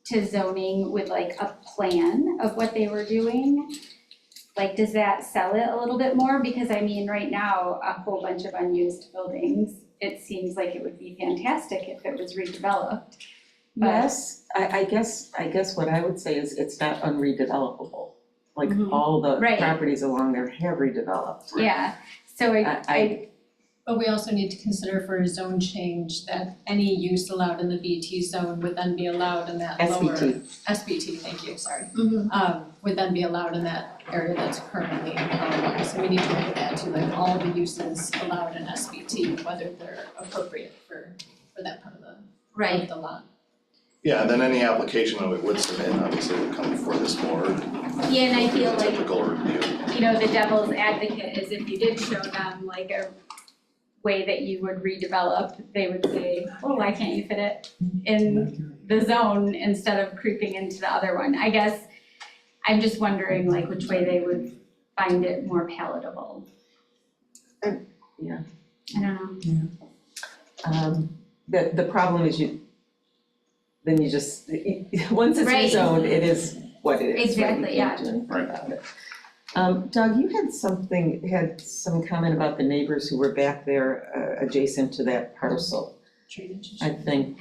S3: to zoning with like a plan of what they were doing? like, does that sell it a little bit more? Because I mean, right now, a whole bunch of unused buildings, it seems like it would be fantastic if it was redeveloped. But-
S7: Yes, I guess what I would say is it's not unredevelopable. Like
S3: Mhm.
S7: all the
S3: Right.
S7: properties along there have redeveloped.
S3: Yeah, so I
S5: But we also need to consider for a zone change that any use allowed in the BT zone would then be allowed in that lower. SBT, thank you, sorry. Would then be allowed in that area that's currently R1. So we need to look at that too, like all the uses allowed in SBT, whether they're appropriate for that part of the lot.
S14: Yeah, and then any application that we would submit, obviously would come before this board.
S3: Yeah, and I feel like,
S14: Typical review.
S3: you know, the devil's advocate is if you did show them like a way that you would redevelop, they would say, well, why can't you fit it in the zone instead of creeping into the other one? I guess I'm just wondering like which way they would find it more palatable.
S7: Yeah.
S3: I don't know.
S7: The problem is then you just, once it's
S3: Right.
S7: rezoned, it is what it is, right?
S3: Exactly,
S7: You can't do anything about it. Doug, you had some comment about the neighbors who were back there adjacent to that parcel. I think,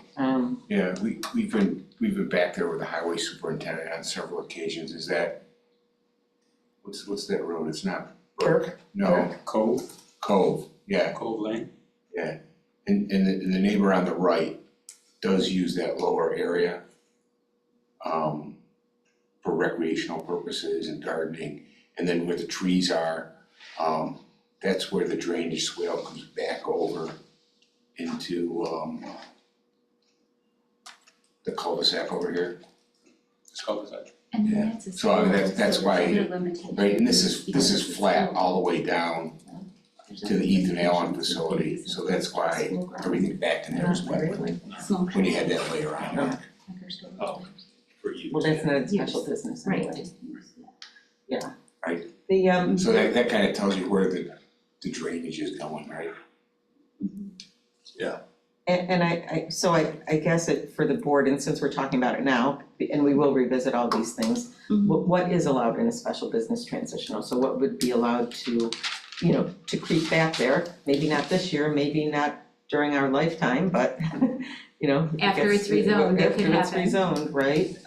S13: Yeah, we've been back there with the highway superintendent on several occasions, is that, what's that road, it's not Burke? No. Cove, yeah.
S2: Cove Lane?
S13: Yeah, and the neighbor on the right does use that lower area for recreational purposes and gardening. And then where the trees are, that's where the drainage swale comes back over into the cul-de-sac over here.
S2: It's cul-de-sac.
S3: And
S13: Yeah,
S3: that's a
S13: so I mean, that's
S3: school,
S13: why,
S3: so there's no limitation.
S13: right, and this is flat all the way down to the Ethan Allen facility, so that's why everything back in there is wetland, when you had that layer on there.
S2: Oh, for you.
S7: well, that's not a special business anyway.
S3: Right.
S7: Yeah.
S13: Right.
S7: The,
S13: So that kind of tells you where the drainage is going, right?
S7: and I guess for the board, and since we're talking about it now, and we will revisit all these things, what is allowed in a special business transitional? So what would be allowed to, to creep back there? Maybe not this year, maybe not during our lifetime, but,
S3: After it's rezoned, it could
S7: After it's
S3: happen.
S7: rezoned, right?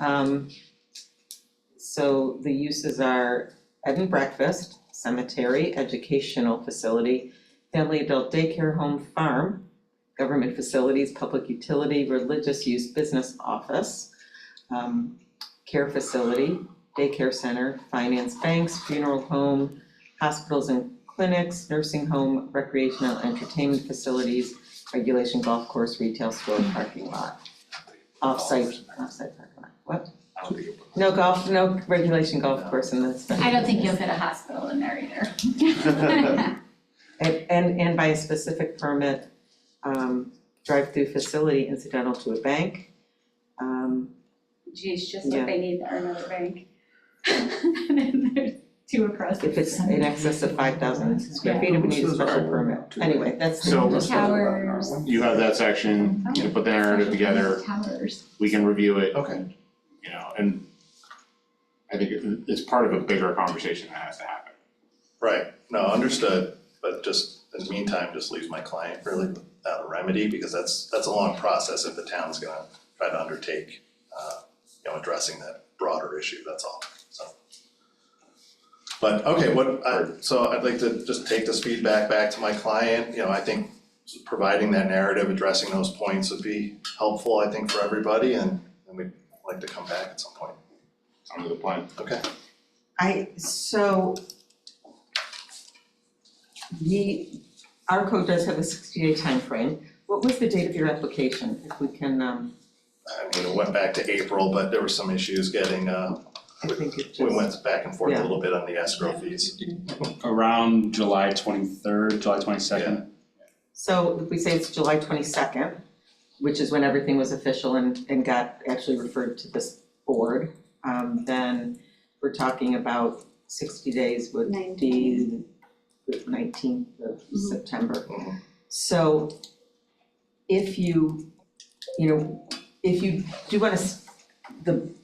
S7: So the uses are bed and breakfast, cemetery, educational facility, family adult daycare home, farm, government facilities, public utility, religious use, business office, care facility, daycare center, finance, banks, funeral home, hospitals and clinics, nursing home, recreational entertainment facilities, regulation golf course, retail store, parking lot. Off-site parking lot, what? No regulation golf course in this.
S3: I don't think you'll fit a hospital in there either.
S7: And by a specific permit, drive-through facility incidental to a bank.
S3: Geez, just
S7: Yeah.
S3: what they need are another bank. There's two across.
S7: If it's in excess of 5,000 square feet, it would need a special permit. Anyway, that's.
S1: So-
S3: Towers.
S1: You have that section, you can put the narrative together,
S3: Towers.
S1: we can review it.
S14: Okay.
S1: And I think it's part of a bigger conversation that has to happen.
S14: Right, no, understood, but just in the meantime, just leaves my client really without a remedy, because that's a long process if the town's gonna try to undertake, addressing that broader issue, that's all, so. But, okay, so I'd like to just take this feedback back to my client, I think providing that narrative, addressing those points would be helpful, I think, for everybody, and we'd like to come back at some point.
S1: Under the plan.
S14: Okay.
S7: Our code does have a 60-day timeframe. What was the date of your application, if we can,
S14: It went back to April, but there were some issues getting,
S7: I think it just.
S14: we went back and forth a
S7: Yeah.
S14: little bit on the escrow fees.
S2: Around July 23rd, July 22nd.
S7: So if we say it's July 22nd, which is when everything was official and got actually referred to this board, then we're talking about 60 days would be the 19th of September. So if you do wanna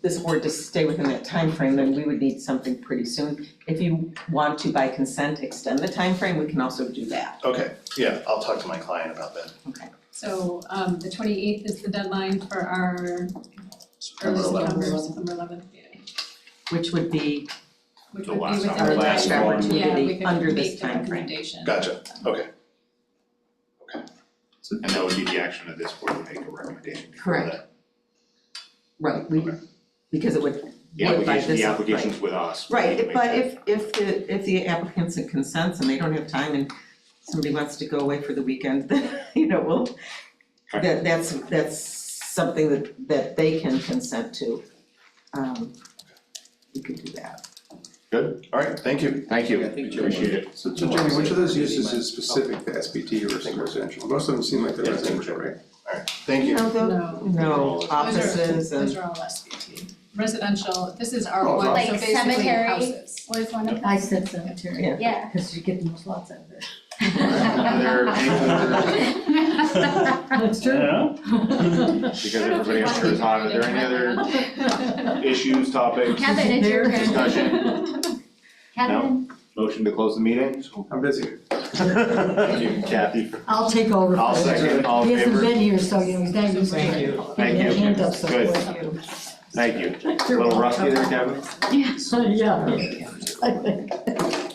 S7: this board to stay within that time frame, then we would need something pretty soon. If you want to by consent extend the time frame, we can also do that.
S14: Okay, yeah, I'll talk to my client about that.
S7: Okay.
S5: So, the 28th is the deadline for our
S14: September
S5: early
S14: 11th.
S5: September 11th, yeah.
S7: Which would be
S5: Which
S1: The
S5: would be
S1: last
S5: within
S1: one.
S5: the
S1: Our last
S5: time-
S1: one.
S5: Yeah, we
S7: opportunity
S5: could
S7: under this
S5: make the
S7: timeframe.
S5: recommendation.
S14: Gotcha, okay.
S1: And that would be the action of this board to make a recommendation. before
S7: Correct.
S1: that.
S7: Right, because it would.
S1: The
S7: would by
S1: application,
S7: this-
S1: the application's with us. we need to
S7: Right,
S1: make
S7: but
S1: that-
S7: if the applicant's in consents and they don't have time and somebody wants to go away for the weekend, then, you know, we'll, that's something that they can consent to. We could do that.
S1: Good,
S14: All right, thank you.
S1: thank you,
S16: Thank you.
S1: appreciate it.
S16: So Jamie, which of those uses is specific to SBT versus residential? Most of them seem like they're residential, right?
S14: All right, thank you.
S7: No, offices
S5: Those
S7: and,
S5: are all SBT. Residential, this is
S16: Oh,
S5: R1, so
S3: like
S5: basically
S3: cemetery.
S5: houses.
S3: Was one of them?
S10: I said cemetery.
S7: Yeah.
S3: Yeah.
S10: Because you get the most lots out of it.
S1: Other,
S10: That's true.
S1: because everybody else is hot, are there any other issues, topics,
S3: Kevin, it's your turn.
S1: discussion?
S3: Kevin,
S1: Motion to close the meeting?
S16: I'm busy.
S1: Thank you, Kathy.
S10: I'll take over.
S1: I'll second, all in
S10: He hasn't
S1: favor?
S10: been here, so you know, he's not used to
S7: Thank
S10: it.
S7: you.
S1: Thank
S10: Getting
S1: you.
S10: a hand up so
S1: Good.
S10: quick.
S1: Thank you. A little rusty there, Kevin?
S10: Yeah.